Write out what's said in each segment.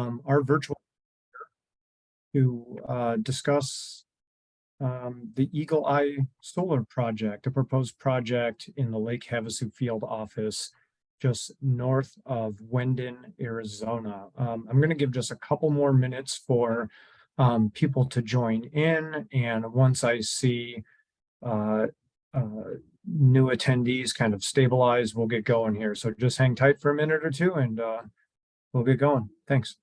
Our virtual to discuss the Eagle Eye Solar Project, a proposed project in the Lake Havasu field office just north of Wendon, Arizona. I'm going to give just a couple more minutes for people to join in, and once I see uh, new attendees kind of stabilize, we'll get going here. So just hang tight for a minute or two and we'll get going. Thanks.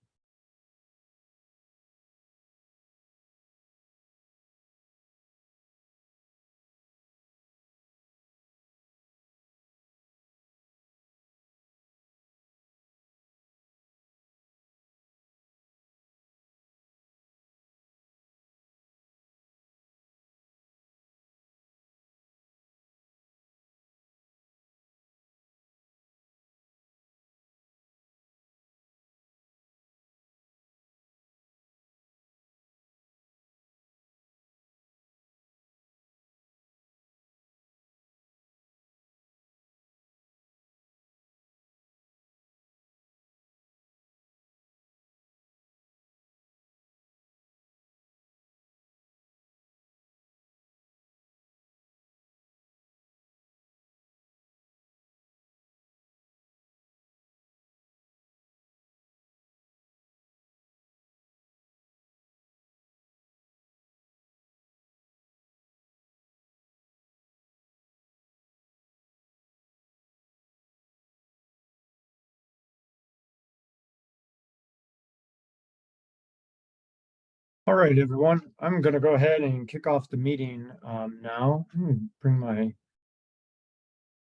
All right, everyone, I'm going to go ahead and kick off the meeting now. I'm going to bring my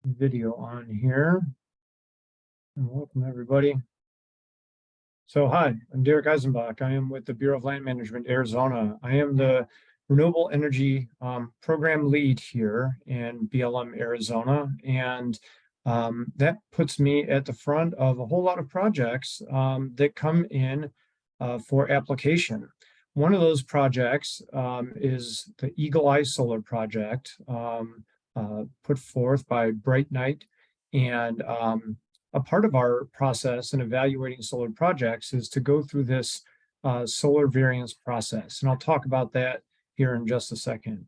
video on here and welcome everybody. So hi, I'm Derek Eisenbach. I am with the Bureau of Land Management, Arizona. I am the Renewable Energy Program Lead here in BLM, Arizona. And that puts me at the front of a whole lot of projects that come in for application. One of those projects is the Eagle Eye Solar Project put forth by Bright Night. And a part of our process in evaluating solar projects is to go through this solar variance process. And I'll talk about that here in just a second.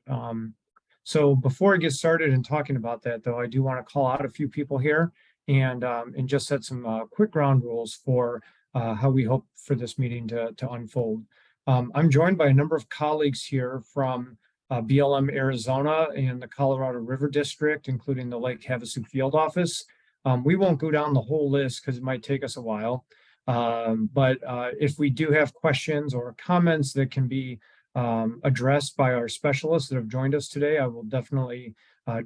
So before I get started in talking about that, though, I do want to call out a few people here and just set some quick ground rules for how we hope for this meeting to unfold. I'm joined by a number of colleagues here from BLM Arizona and the Colorado River District, including the Lake Havasu field office. We won't go down the whole list because it might take us a while. But if we do have questions or comments that can be addressed by our specialists that have joined us today, I will definitely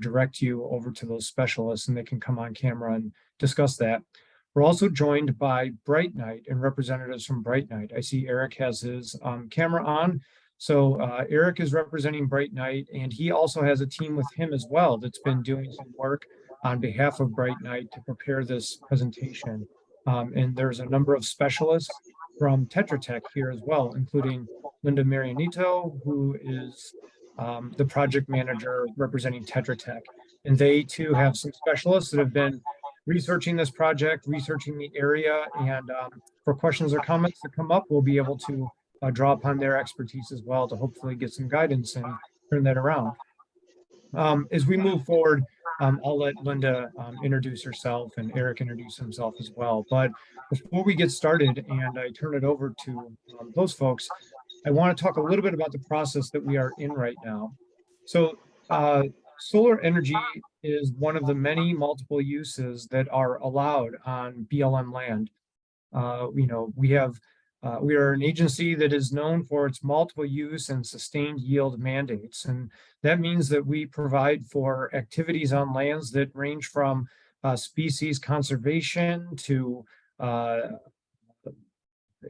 direct you over to those specialists and they can come on camera and discuss that. We're also joined by Bright Night and representatives from Bright Night. I see Eric has his camera on. So Eric is representing Bright Night, and he also has a team with him as well that's been doing some work on behalf of Bright Night to prepare this presentation. And there's a number of specialists from Tetra Tech here as well, including Linda Marianito, who is the project manager representing Tetra Tech. And they too have some specialists that have been researching this project, researching the area, and for questions or comments that come up, we'll be able to draw upon their expertise as well to hopefully get some guidance and turn that around. As we move forward, I'll let Linda introduce herself and Eric introduce himself as well. But before we get started and I turn it over to those folks, I want to talk a little bit about the process that we are in right now. So solar energy is one of the many multiple uses that are allowed on BLM land. We are an agency that is known for its multiple use and sustained yield mandates. And that means that we provide for activities on lands that range from species conservation to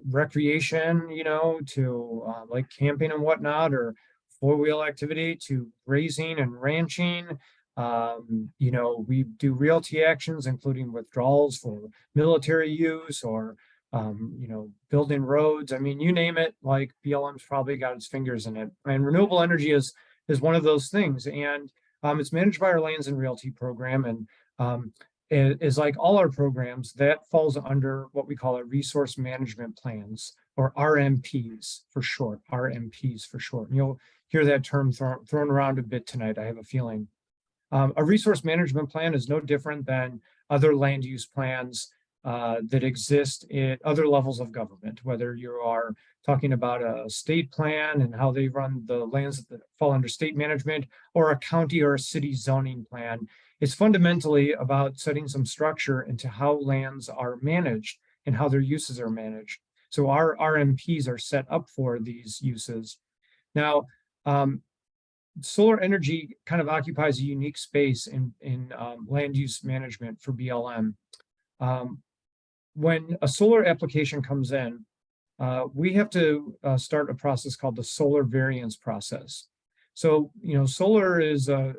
recreation, to like camping and whatnot, or four-wheel activity, to grazing and ranching. We do realty actions, including withdrawals for military use or building roads. I mean, you name it, like BLM's probably got its fingers in it. And renewable energy is one of those things. And it's managed by our lands and realty program. And is like all our programs, that falls under what we call a resource management plans, or RMPs for short, RMPs for short. And you'll hear that term thrown around a bit tonight, I have a feeling. A resource management plan is no different than other land use plans that exist at other levels of government, whether you are talking about a state plan and how they run the lands that fall under state management, or a county or a city zoning plan. It's fundamentally about setting some structure into how lands are managed and how their uses are managed. So our RMPs are set up for these uses. Now, solar energy kind of occupies a unique space in land use management for BLM. When a solar application comes in, we have to start a process called the solar variance process. So, solar is a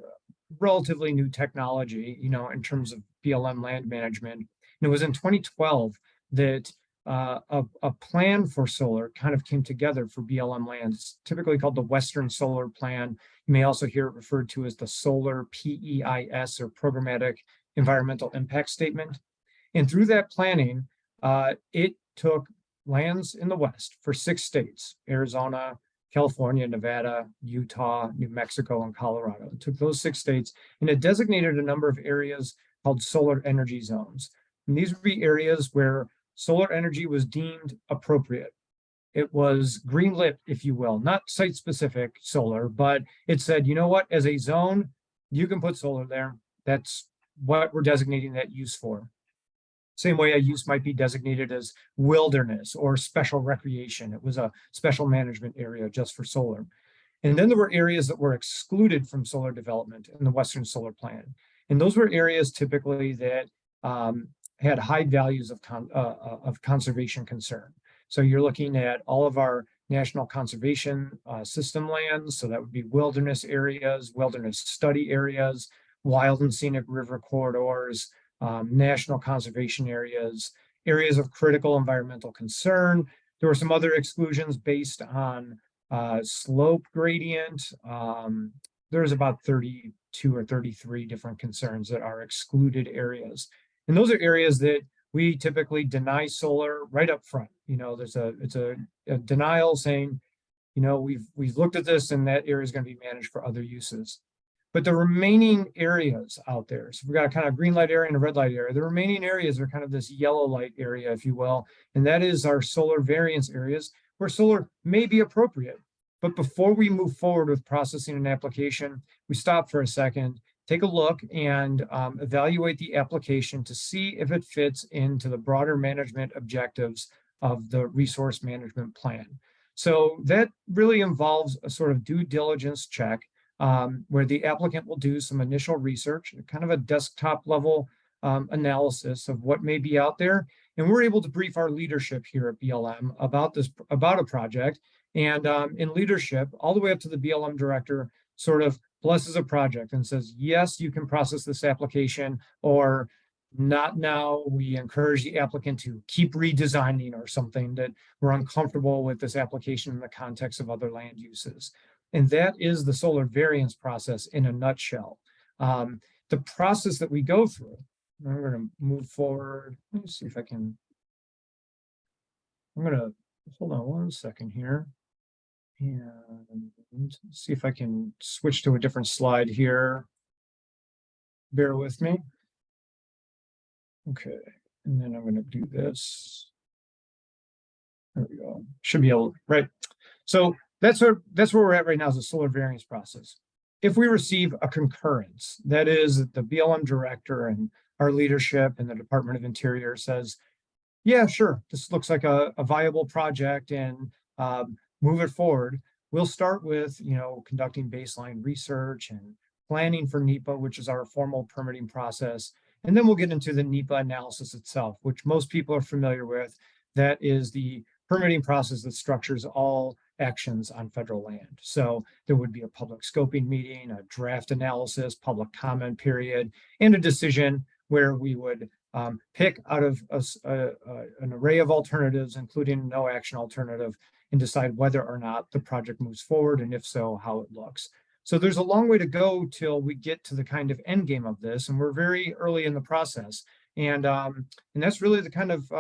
relatively new technology, in terms of BLM land management. And it was in 2012 that a plan for solar kind of came together for BLM lands, typically called the Western Solar Plan. You may also hear it referred to as the Solar PEIS, or Programmatic Environmental Impact Statement. And through that planning, it took lands in the West for 6 states: Arizona, California, Nevada, Utah, New Mexico, and Colorado. It took those 6 states, and it designated a number of areas called solar energy zones. And these would be areas where solar energy was deemed appropriate. It was greenlit, if you will, not site-specific solar, but it said, you know what, as a zone, you can put solar there. That's what we're designating that use for. Same way a use might be designated as wilderness or special recreation. It was a special management area just for solar. And then there were areas that were excluded from solar development in the Western Solar Plan. And those were areas typically that had high values of conservation concern. So you're looking at all of our national conservation system lands. So that would be wilderness areas, wilderness study areas, wild and scenic river corridors, national conservation areas, areas of critical environmental concern. There were some other exclusions based on slope gradient. There's about 32 or 33 different concerns that are excluded areas. And those are areas that we typically deny solar right up front. It's a denial saying, we've looked at this and that area is going to be managed for other uses. But the remaining areas out there, so we've got a kind of green light area and a red light area. The remaining areas are kind of this yellow light area, if you will, and that is our solar variance areas where solar may be appropriate. But before we move forward with processing an application, we stop for a second, take a look, and evaluate the application to see if it fits into the broader management objectives of the resource management plan. So that really involves a sort of due diligence check, where the applicant will do some initial research, kind of a desktop level analysis of what may be out there. And we're able to brief our leadership here at BLM about a project. And in leadership, all the way up to the BLM director, sort of blesses a project and says, yes, you can process this application, or not now. We encourage the applicant to keep redesigning, or something, that we're uncomfortable with this application in the context of other land uses. And that is the solar variance process in a nutshell. The process that we go through, I'm going to move forward. Let me see if I can. I'm going to hold on one second here and see if I can switch to a different slide here. Bear with me. Okay, and then I'm going to do this. There we go. Should be able, right? So that's where we're at right now, is the solar variance process. If we receive a concurrence, that is, the BLM director and our leadership and the Department of Interior says, yeah, sure, this looks like a viable project, and move it forward, we'll start with, conducting baseline research and planning for NEPA, which is our formal permitting process. And then we'll get into the NEPA analysis itself, which most people are familiar with. That is the permitting process that structures all actions on federal land. So there would be a public scoping meeting, a draft analysis, public comment period, and a decision where we would pick out of an array of alternatives, including no action alternative, and decide whether or not the project moves forward, and if so, how it looks. So there's a long way to go till we get to the kind of end game of this, and we're very early in the process. And that's really the kind of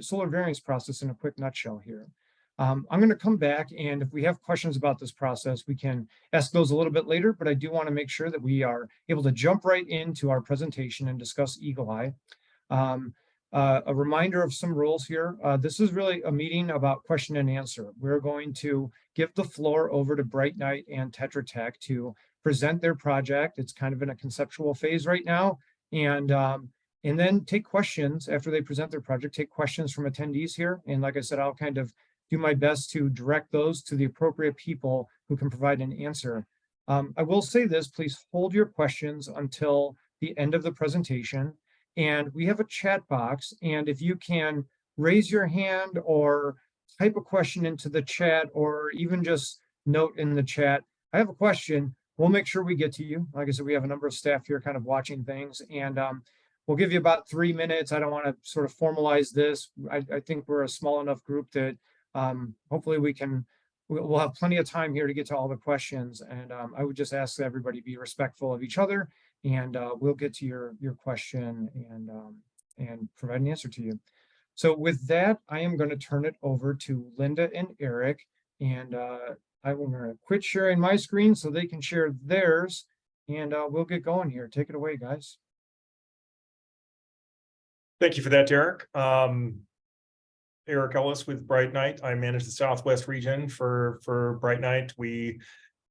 solar variance process in a quick nutshell here. I'm going to come back, and if we have questions about this process, we can ask those a little bit later, but I do want to make sure that we are able to jump right into our presentation and discuss Eagle Eye. A reminder of some rules here. This is really a meeting about question and answer. We're going to give the floor over to Bright Knight and Tetra Tech to present their project. It's kind of in a conceptual phase right now. And then take questions after they present their project, take questions from attendees here. And like I said, I'll kind of do my best to direct those to the appropriate people who can provide an answer. I will say this, please hold your questions until the end of the presentation. And we have a chat box. And if you can raise your hand or type a question into the chat, or even just note in the chat, I have a question, we'll make sure we get to you. Like I said, we have a number of staff here kind of watching things, and we'll give you about 3 minutes. I don't want to sort of formalize this. I think we're a small enough group that hopefully we'll have plenty of time here to get to all the questions. And I would just ask that everybody be respectful of each other, and we'll get to your question and provide an answer to you. So with that, I am going to turn it over to Linda and Eric, and I'm going to quit sharing my screen so they can share theirs, and we'll get going here. Take it away, guys. Thank you for that, Derek. Eric Ellis with Bright Knight. I manage the Southwest region for Bright Knight. We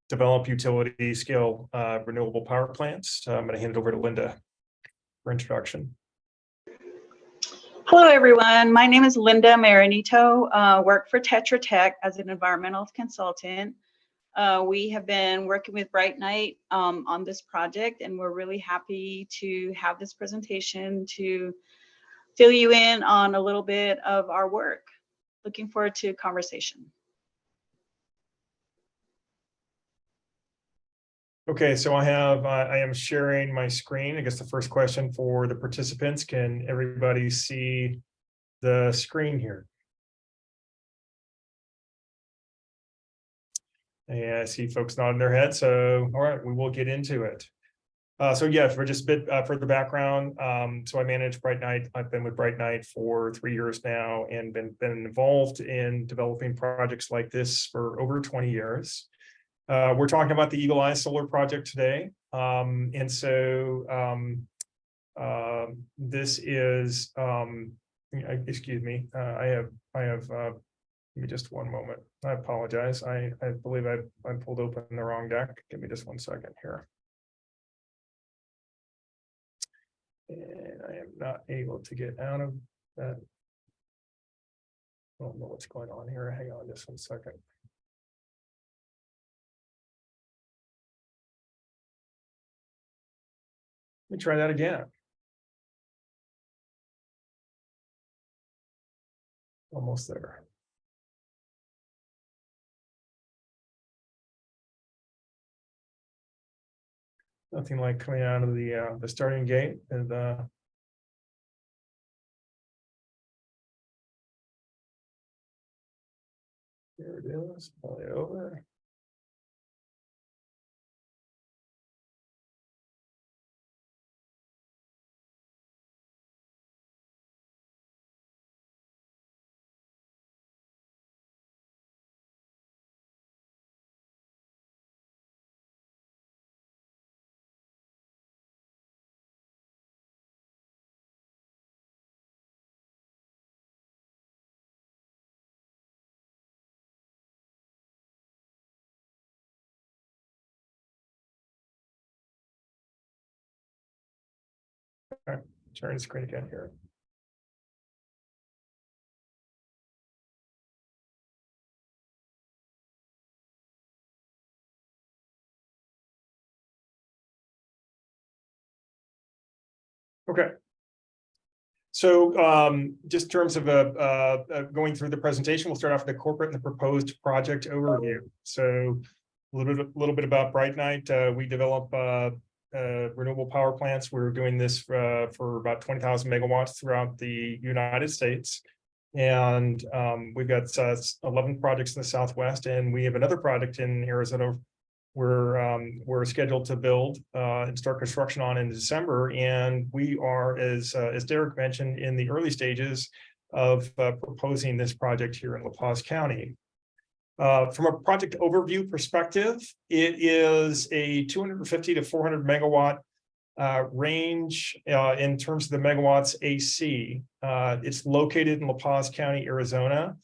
develop utility scale renewable power plants. I'm going to hand it over to Linda for introduction. Hello, everyone. My name is Linda Marinito. Work for Tetra Tech as an environmental consultant. We have been working with Bright Knight on this project, and we're really happy to have this presentation to fill you in on a little bit of our work. Looking forward to conversation. Okay, so I am sharing my screen. I guess the first question for the participants, can everybody see the screen here? And I see folks nodding their heads. So, all right, we will get into it. So yeah, for just a bit further background, so I manage Bright Knight. I've been with Bright Knight for 3 years now, and been involved in developing projects like this for over 20 years. We're talking about the Eagle Eye Solar Project today, and so this is. Excuse me. I have. Give me just one moment. I apologize. I believe I pulled open the wrong deck. Give me just 1 second here. And I am not able to get out of that. I don't know what's going on here. Hang on just 1 second. Let me try that again. Almost there. Nothing like coming out of the starting gate, and there it is. Pull it over. All right, turn the screen again here. Okay. So just in terms of going through the presentation, we'll start off with the corporate and the proposed project overview. So a little bit about Bright Knight. We develop renewable power plants. We're doing this for about 20,000 megawatts throughout the United States. And we've got 11 projects in the Southwest, and we have another project in Arizona we're scheduled to build and start construction on in December. And we are, as Derek mentioned, in the early stages of proposing this project here in La Paz County. From a project overview perspective, it is a 250 to 400 megawatt range in terms of the megawatts AC. It's located in La Paz County, Arizona.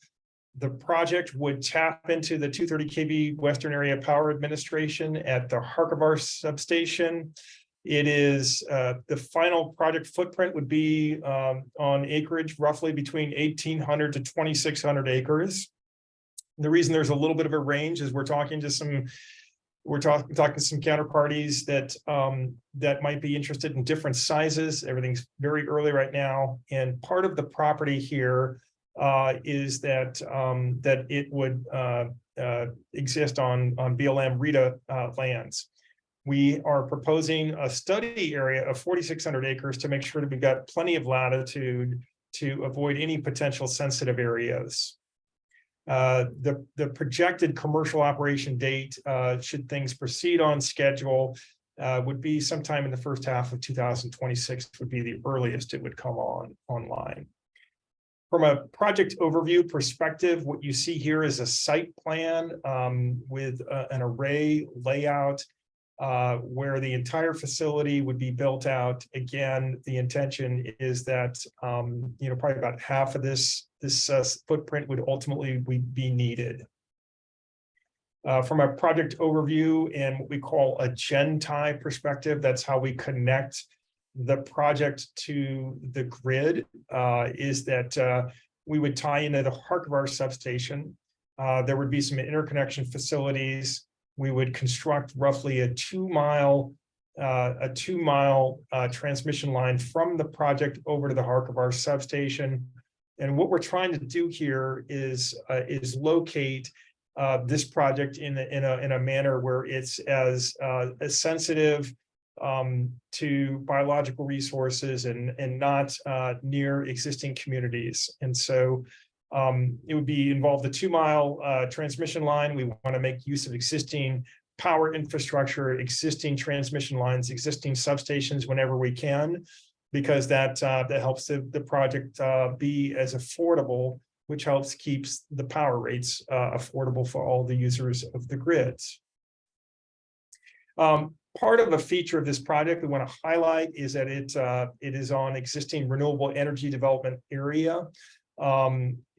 The project would tap into the 230 kV Western Area Power Administration at the Harkavar substation. It is the final project footprint would be on acreage roughly between 1,800 to 2,600 acres. The reason there's a little bit of a range is we're talking to some counterparties that that might be interested in different sizes. Everything's very early right now, and part of the property here is that that it would exist on BLM RETA lands. We are proposing a study area of 4,600 acres to make sure that we've got plenty of latitude to avoid any potential sensitive areas. The projected commercial operation date, should things proceed on schedule, would be sometime in the first half of 2026 would be the earliest it would come online. From a project overview perspective, what you see here is a site plan with an array layout where the entire facility would be built out. Again, the intention is that probably about half of this footprint would ultimately be needed. From a project overview and what we call a gen-tie perspective, that's how we connect the project to the grid, is that we would tie into the Harkavar substation. There would be some interconnection facilities. We would construct roughly a 2-mile transmission line from the project over to the Harkavar substation. And what we're trying to do here is locate this project in a manner where it's as sensitive to biological resources and not near existing communities. And so it would involve the 2-mile transmission line. We want to make use of existing power infrastructure, existing transmission lines, existing substations whenever we can, because that helps the project be as affordable, which helps keeps the power rates affordable for all the users of the grids. Part of a feature of this project we want to highlight is that it is on existing renewable energy development area.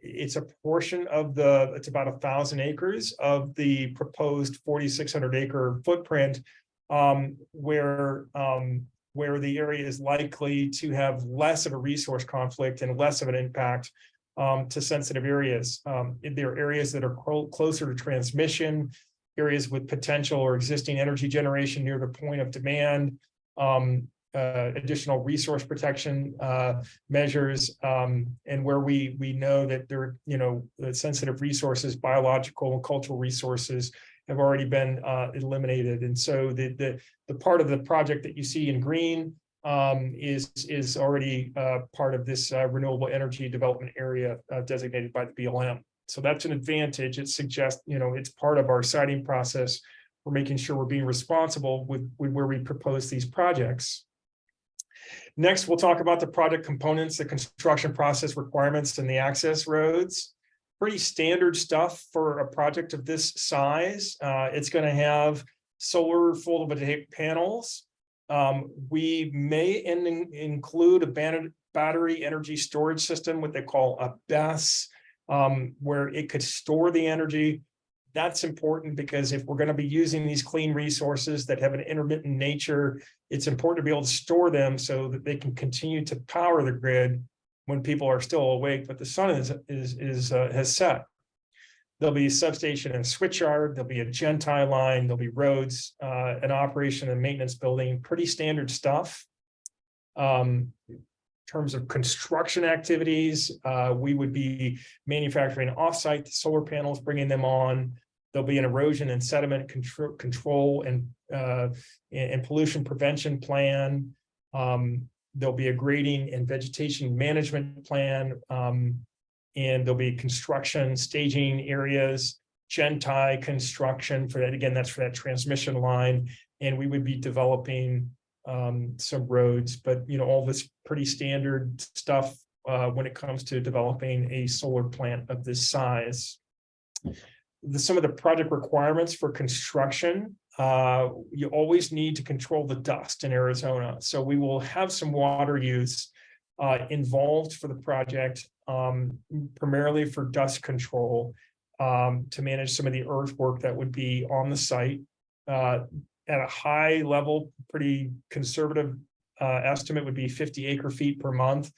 It's a portion of it's about 1,000 acres of the proposed 4,600 acre footprint, where the area is likely to have less of a resource conflict and less of an impact to sensitive areas. There are areas that are closer to transmission, areas with potential or existing energy generation near the point of demand, additional resource protection measures, and where we know that there, the sensitive resources, biological and cultural resources have already been eliminated. And so the part of the project that you see in green is already part of this renewable energy development area designated by the BLM. So that's an advantage. It suggests, it's part of our siting process. We're making sure we're being responsible with where we propose these projects. Next, we'll talk about the project components, the construction process requirements, and the access roads. Pretty standard stuff for a project of this size. It's going to have solar photovoltaic panels. We may include a battery energy storage system, what they call a BESS, where it could store the energy. That's important because if we're going to be using these clean resources that have an intermittent nature, it's important to be able to store them so that they can continue to power the grid when people are still awake, but the sun has set. There'll be a substation and switchyard. There'll be a gen-tie line. There'll be roads, an operation and maintenance building. Pretty standard stuff. In terms of construction activities, we would be manufacturing offsite solar panels, bringing them on. There'll be an erosion and sediment control and pollution prevention plan. There'll be a grading and vegetation management plan. And there'll be construction staging areas, gen-tie construction for that. Again, that's for that transmission line. And we would be developing some roads, but all this pretty standard stuff when it comes to developing a solar plant of this size. Some of the project requirements for construction, you always need to control the dust in Arizona. So we will have some water use involved for the project, primarily for dust control, to manage some of the earthwork that would be on the site. At a high level, pretty conservative estimate would be 50 acre-feet per month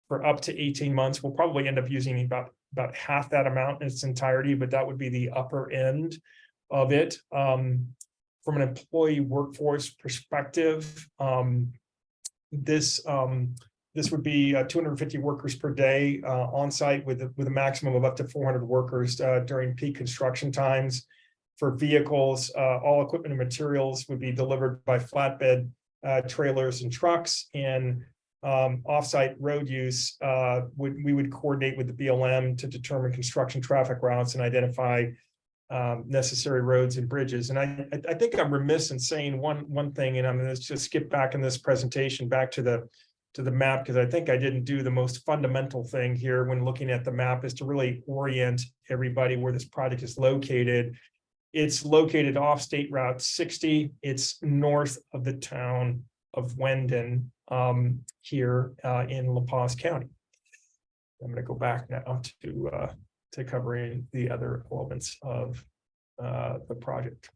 for up to 18 months. We'll probably end up using about half that amount in its entirety, but that would be the upper end of it. From an employee workforce perspective, this would be 250 workers per day on site with a maximum of up to 400 workers during peak construction times. For vehicles, all equipment and materials would be delivered by flatbed trailers and trucks, and offsite road use we would coordinate with the BLM to determine construction traffic routes and identify necessary roads and bridges. And I think I'm remiss in saying one thing, and I'm going to just skip back in this presentation back to the map, because I think I didn't do the most fundamental thing here when looking at the map, is to really orient everybody where this project is located. It's located off State Route 60. It's north of the town of Wendon, here in La Paz County. I'm going to go back now to covering the other elements of the project.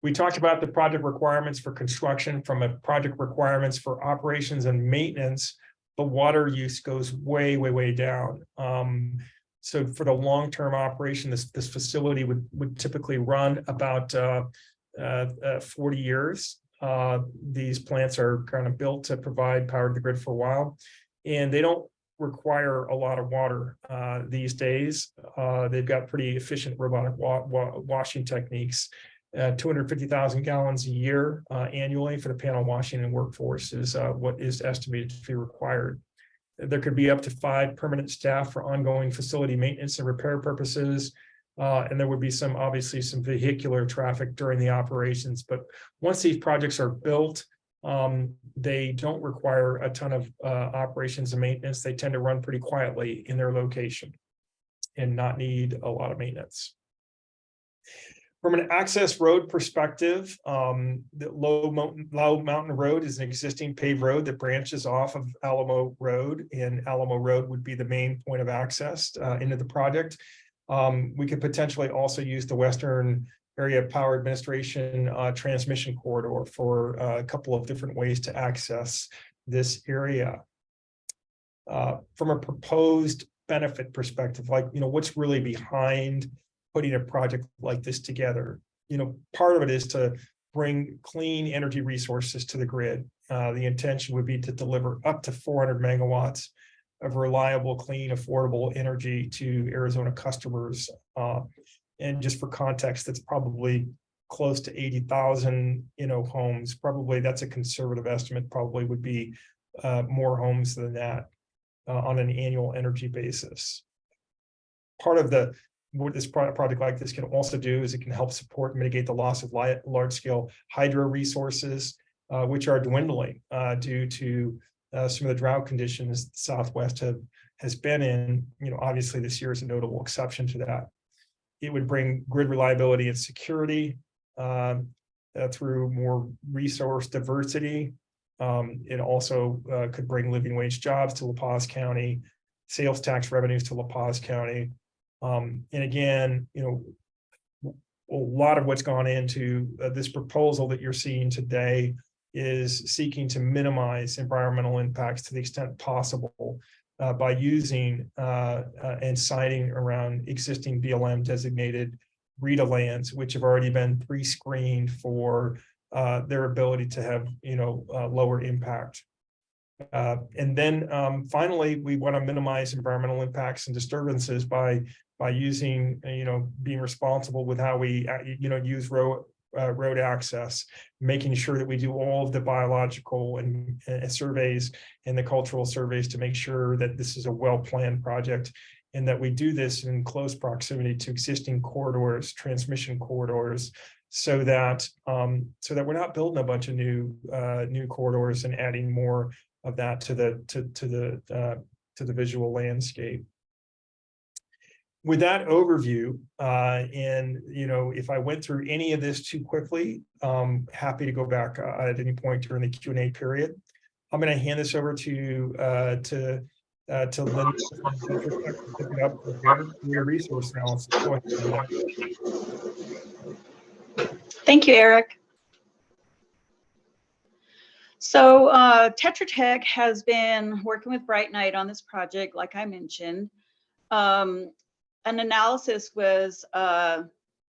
We talked about the project requirements for construction from a project requirements for operations and maintenance. The water use goes way, way, way down. So for the long-term operation, this facility would typically run about 40 years. These plants are kind of built to provide power to the grid for a while, and they don't require a lot of water these days. They've got pretty efficient robotic washing techniques. 250,000 gallons a year annually for the panel washing and workforce is what is estimated to be required. There could be up to 5 permanent staff for ongoing facility maintenance and repair purposes. And there would be obviously some vehicular traffic during the operations. But once these projects are built, they don't require a ton of operations and maintenance. They tend to run pretty quietly in their location and not need a lot of maintenance. From an access road perspective, the Low Mountain Road is an existing paved road that branches off of Alamo Road, and Alamo Road would be the main point of access into the project. We could potentially also use the Western Area Power Administration transmission corridor for a couple of different ways to access this area. From a proposed benefit perspective, what's really behind putting a project like this together? Part of it is to bring clean energy resources to the grid. The intention would be to deliver up to 400 megawatts of reliable, clean, affordable energy to Arizona customers. And just for context, that's probably close to 80,000, homes. Probably that's a conservative estimate, probably would be more homes than that on an annual energy basis. Part of what this project like this can also do is it can help support and mitigate the loss of large-scale hydro resources, which are dwindling due to some of the drought conditions the Southwest has been in. Obviously this year is a notable exception to that. It would bring grid reliability and security through more resource diversity. It also could bring living wage jobs to La Paz County, sales tax revenues to La Paz County. And again, a lot of what's gone into this proposal that you're seeing today is seeking to minimize environmental impacts to the extent possible by using and siting around existing BLM designated RETA lands, which have already been pre-screened for their ability to have lower impact. And then finally, we want to minimize environmental impacts and disturbances by using, being responsible with how we, use road access, making sure that we do all of the biological and surveys and the cultural surveys to make sure that this is a well-planned project, and that we do this in close proximity to existing corridors, transmission corridors, so that we're not building a bunch of new corridors and adding more of that to the visual landscape. With that overview, and if I went through any of this too quickly, happy to go back at any point during the Q&A period. I'm going to hand this over to Linda to pick it up with your resource analysis. Go ahead, Linda. Thank you, Eric. So Tetra Tech has been working with Bright Night on this project, like I mentioned. An analysis was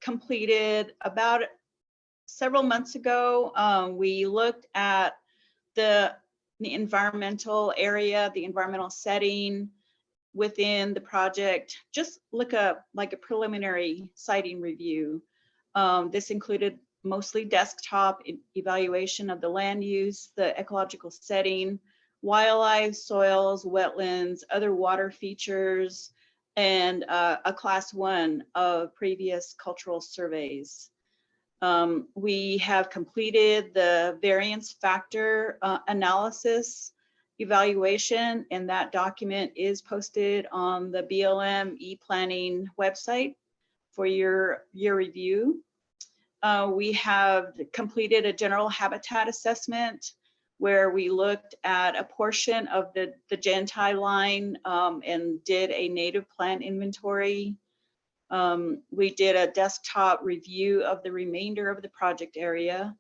completed about several months ago. We looked at the environmental area, the environmental setting within the project, just look up like a preliminary siting review. This included mostly desktop evaluation of the land use, the ecological setting, wildlife, soils, wetlands, other water features, and a class 1 of previous cultural surveys. We have completed the variance factor analysis evaluation, and that document is posted on the BLM e-planning website for your review. We have completed a general habitat assessment where we looked at a portion of the Gentai line and did a native plant inventory. We did a desktop review of the remainder of the project area.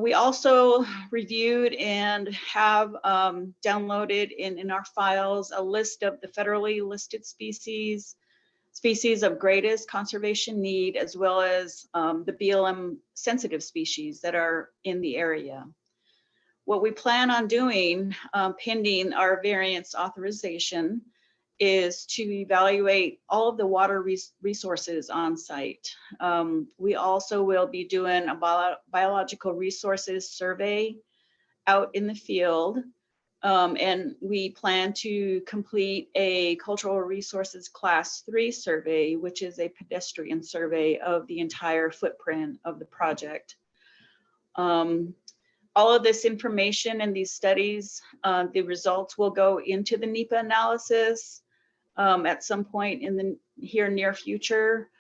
We also reviewed and have downloaded in our files a list of the federally listed species of greatest conservation need, as well as the BLM sensitive species that are in the area. What we plan on doing, pending our variance authorization, is to evaluate all of the water resources on site. We also will be doing a biological resources survey out in the field. And we plan to complete a cultural resources class 3 survey, which is a pedestrian survey of the entire footprint of the project. All of this information and these studies, the results will go into the NEPA analysis at some point in the near future.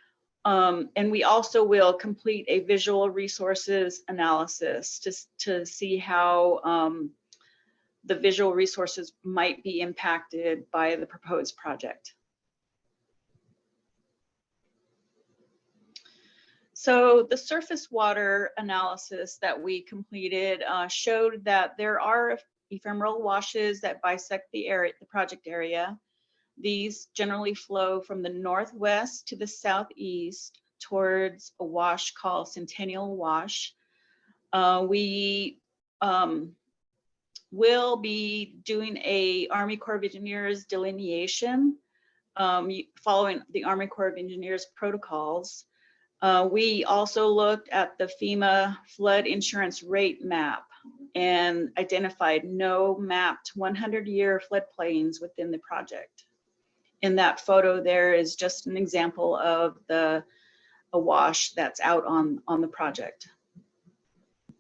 And we also will complete a visual resources analysis to see how the visual resources might be impacted by the proposed project. So the surface water analysis that we completed showed that there are ephemeral washes that bisect the project area. These generally flow from the northwest to the southeast towards a wash called Centennial Wash. We will be doing a Army Corps of Engineers delineation following the Army Corps of Engineers protocols. We also looked at the FEMA flood insurance rate map and identified no mapped 100-year floodplains within the project. In that photo, there is just an example of a wash that's out on the project.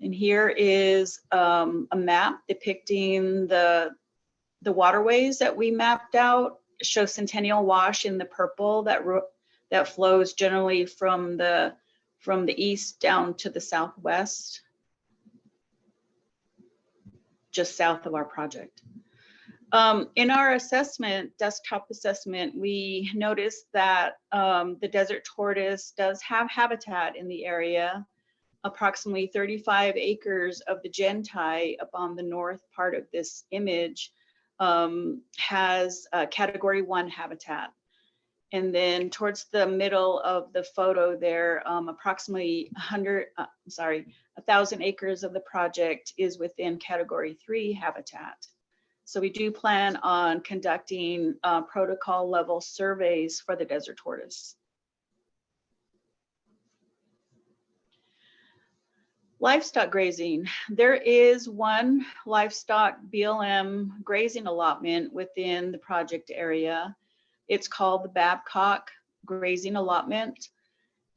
And here is a map depicting the waterways that we mapped out. It shows Centennial Wash in the purple that flows generally from the east down to the southwest, just south of our project. In our assessment, desktop assessment, we noticed that the desert tortoise does have habitat in the area. Approximately 35 acres of the Gentai up on the north part of this image has category 1 habitat. And then towards the middle of the photo there, approximately 1,000 acres of the project is within category 3 habitat. So we do plan on conducting protocol level surveys for the desert tortoise. Livestock grazing. There is one livestock BLM grazing allotment within the project area. It's called the Babcock Grazing Allotment.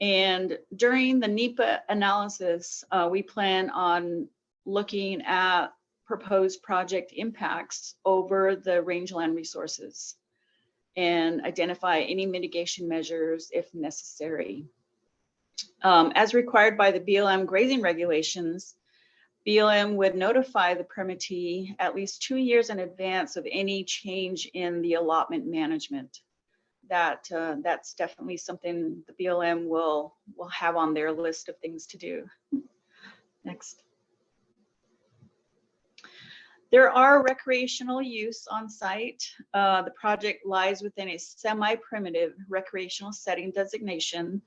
And during the NEPA analysis, we plan on looking at proposed project impacts over the rangeland resources and identify any mitigation measures if necessary. As required by the BLM grazing regulations, BLM would notify the permittee at least 2 years in advance of any change in the allotment management. That's definitely something the BLM will have on their list of things to do. Next. There are recreational use on site. The project lies within a semi-primitive recreational setting designation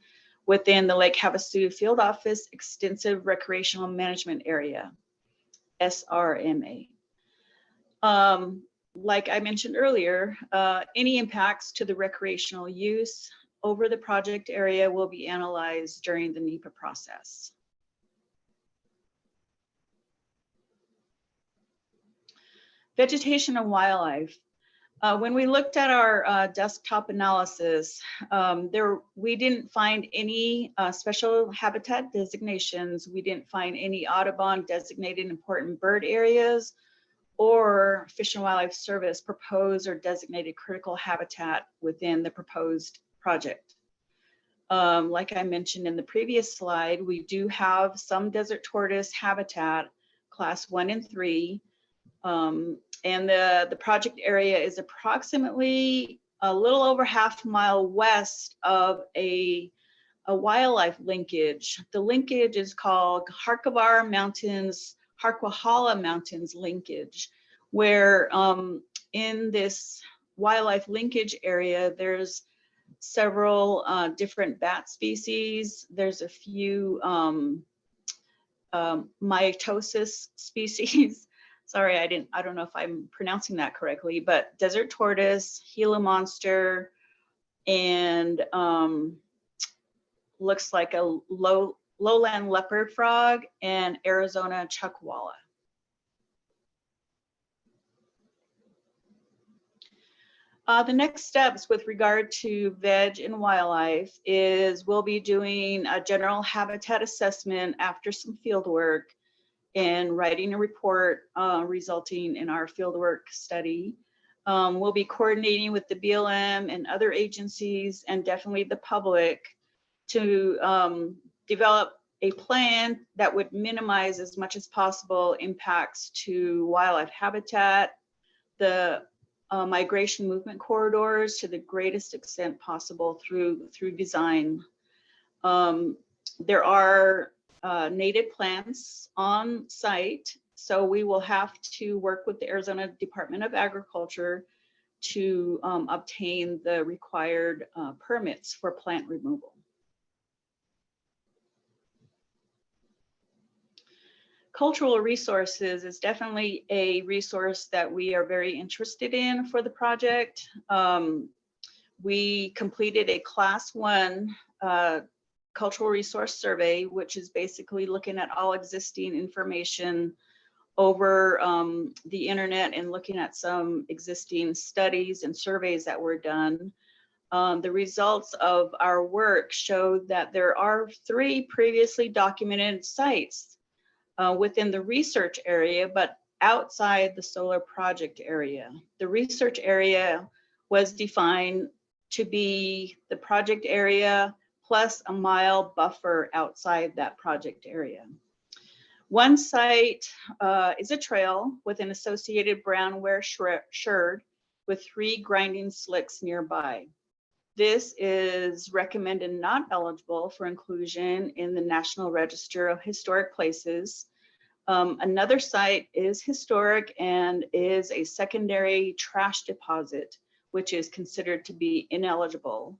within the Lake Havasu Field Office Extensive Recreational Management Area, SRMA. Like I mentioned earlier, any impacts to the recreational use over the project area will be analyzed during the NEPA process. Vegetation and wildlife. When we looked at our desktop analysis, we didn't find any special habitat designations. We didn't find any Audubon designated important bird areas or Fish and Wildlife Service proposed or designated critical habitat within the proposed project. Like I mentioned in the previous slide, we do have some desert tortoise habitat, class 1 and 3. And the project area is approximately a little over half mile west of a wildlife linkage. The linkage is called Harkavara Mountains, Harquahala Mountains linkage, where in this wildlife linkage area, there's several different bat species. There's a few myotosis species. Sorry, I don't know if I'm pronouncing that correctly, but desert tortoise, Gila monster, and looks like a lowland leopard frog and Arizona chuckwalla. The next steps with regard to veg and wildlife is we'll be doing a general habitat assessment after some field work and writing a report resulting in our fieldwork study. We'll be coordinating with the BLM and other agencies and definitely the public to develop a plan that would minimize as much as possible impacts to wildlife habitat, the migration movement corridors to the greatest extent possible through design. There are native plants on site, so we will have to work with the Arizona Department of Agriculture to obtain the required permits for plant removal. Cultural resources is definitely a resource that we are very interested in for the project. We completed a class 1 cultural resource survey, which is basically looking at all existing information over the internet and looking at some existing studies and surveys that were done. The results of our work showed that there are 3 previously documented sites within the research area, but outside the solar project area. The research area was defined to be the project area plus a mile buffer outside that project area. One site is a trail with an associated brownware sherd with 3 grinding slicks nearby. This is recommended not eligible for inclusion in the National Register of Historic Places. Another site is historic and is a secondary trash deposit, which is considered to be ineligible.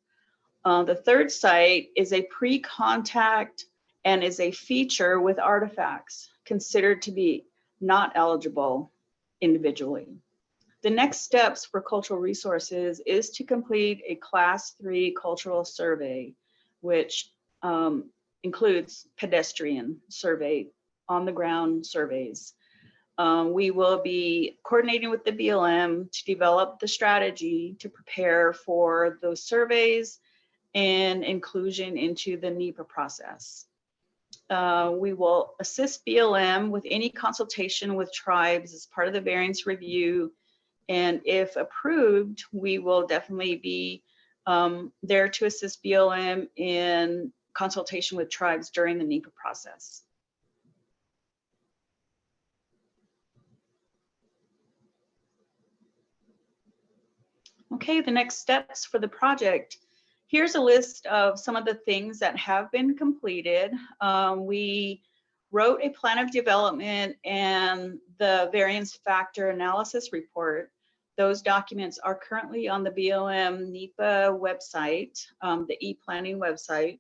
The third site is a pre-contact and is a feature with artifacts considered to be not eligible individually. The next steps for cultural resources is to complete a class 3 cultural survey, which includes pedestrian survey on-the-ground surveys. We will be coordinating with the BLM to develop the strategy to prepare for those surveys and inclusion into the NEPA process. We will assist BLM with any consultation with tribes as part of the variance review. And if approved, we will definitely be there to assist BLM in consultation with tribes during the NEPA process. Okay, the next steps for the project. Here's a list of some of the things that have been completed. We wrote a plan of development and the variance factor analysis report. Those documents are currently on the BLM NEPA website, the e-planning website.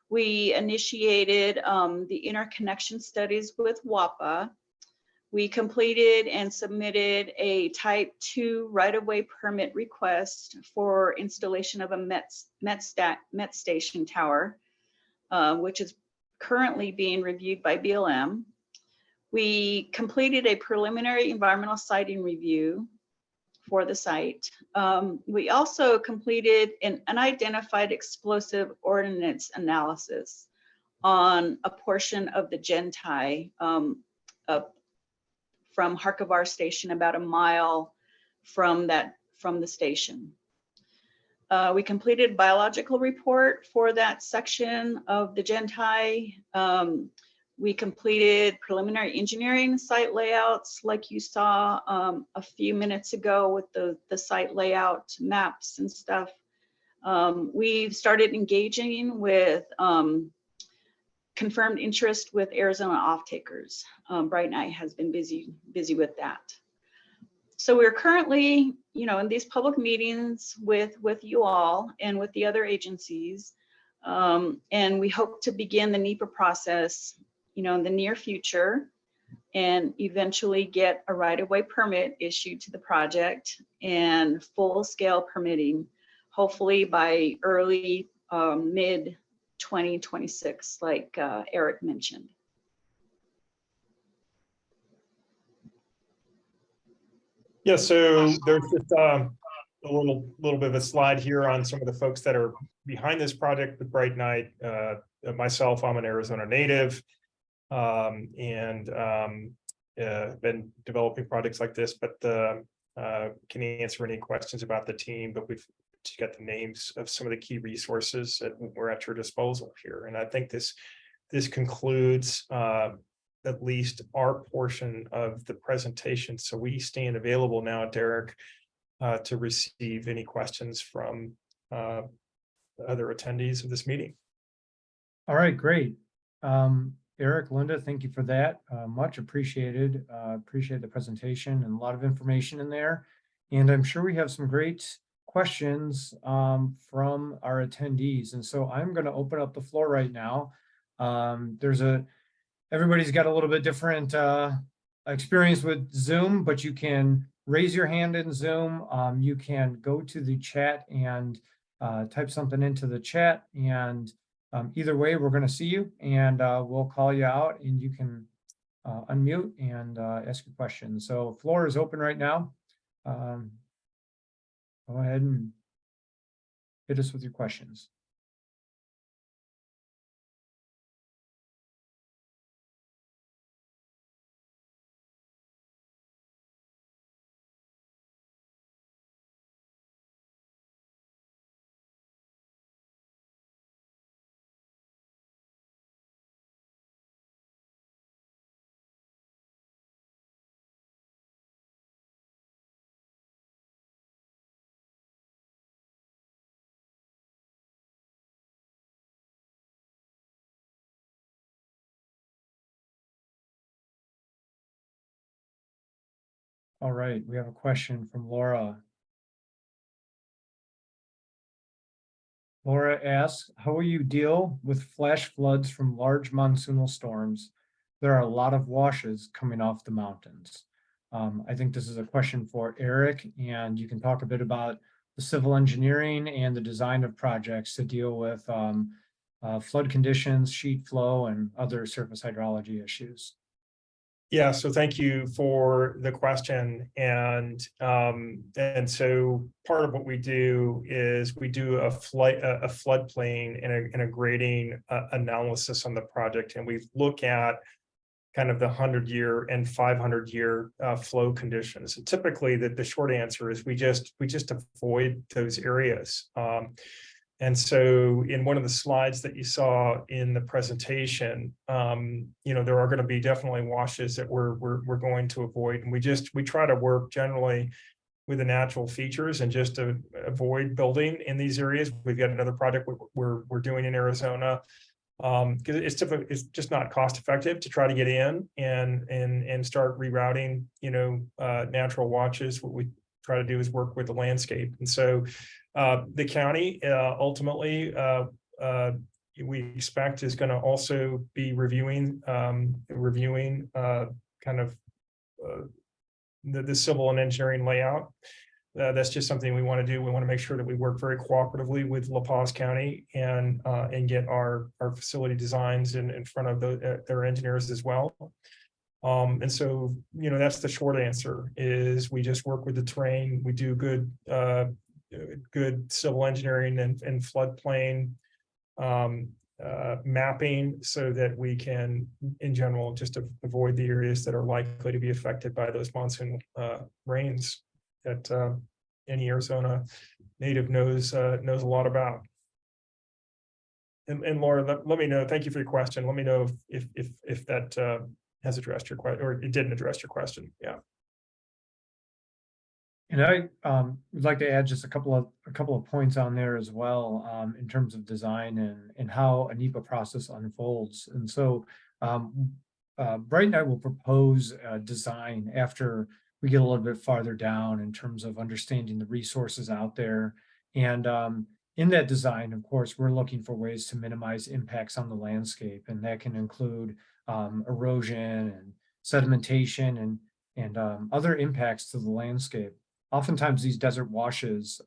We initiated the interconnection studies with WAPA. We completed and submitted a type 2 right-of-way permit request for installation of a MET station tower, which is currently being reviewed by BLM. We completed a preliminary environmental siting review for the site. We also completed an unidentified explosive ordnance analysis on a portion of the Gentai from Harkavar Station, about a mile from the station. We completed biological report for that section of the Gentai. We completed preliminary engineering site layouts like you saw a few minutes ago with the site layout maps and stuff. We've started engaging with confirmed interest with Arizona off-takers. Bright Night has been busy with that. So we're currently, in these public meetings with you all and with the other agencies, and we hope to begin the NEPA process, in the near future, and eventually get a right-of-way permit issued to the project and full-scale permitting, hopefully by early mid 2026, like Eric mentioned. Yeah, so there's just a little bit of a slide here on some of the folks that are behind this project with Bright Night. Myself, I'm an Arizona native, and been developing projects like this, but can answer any questions about the team, but we've got the names of some of the key resources that were at your disposal here. And I think this concludes at least our portion of the presentation. So we stand available now, Derek, to receive any questions from the other attendees of this meeting. All right, great. Eric, Linda, thank you for that. Much appreciated. Appreciate the presentation and a lot of information in there. And I'm sure we have some great questions from our attendees. And so I'm going to open up the floor right now. Everybody's got a little bit different experience with Zoom, but you can raise your hand in Zoom. You can go to the chat and type something into the chat, and either way, we're going to see you, and we'll call you out, and you can unmute and ask your questions. So floor is open right now. Go ahead and hit us with your questions. All right, we have a question from Laura. Laura asks, how will you deal with flash floods from large monsoonal storms? There are a lot of washes coming off the mountains. I think this is a question for Eric, and you can talk a bit about the civil engineering and the design of projects to deal with flood conditions, sheet flow, and other surface hydrology issues. Yeah, so thank you for the question. And so part of what we do is we do a floodplain and a grading analysis on the project. And we look at kind of the 100-year and 500-year flow conditions. And typically the short answer is we just avoid those areas. And so in one of the slides that you saw in the presentation, there are going to be definitely washes that we're going to avoid. And we try to work generally with the natural features and just to avoid building in these areas. We've got another project we're doing in Arizona, because it's just not cost effective to try to get in and start rerouting, natural watches. What we try to do is work with the landscape. And so the county ultimately we expect is going to also be reviewing kind of the civil and engineering layout. That's just something we want to do. We want to make sure that we work very cooperatively with La Paz County and get our facility designs in front of their engineers as well. And so, that's the short answer is we just work with the terrain. We do good civil engineering and floodplain mapping so that we can, in general, just avoid the areas that are likely to be affected by those monsoon rains that any Arizona native knows a lot about. And Laura, let me know. Thank you for your question. Let me know if that has addressed your question, or it didn't address your question. Yeah. And I would like to add just a couple of points on there as well, in terms of design and how a NEPA process unfolds. And so Bright and I will propose a design after we get a little bit farther down in terms of understanding the resources out there. And in that design, of course, we're looking for ways to minimize impacts on the landscape, and that can include erosion and sedimentation and other impacts to the landscape. Oftentimes these desert washes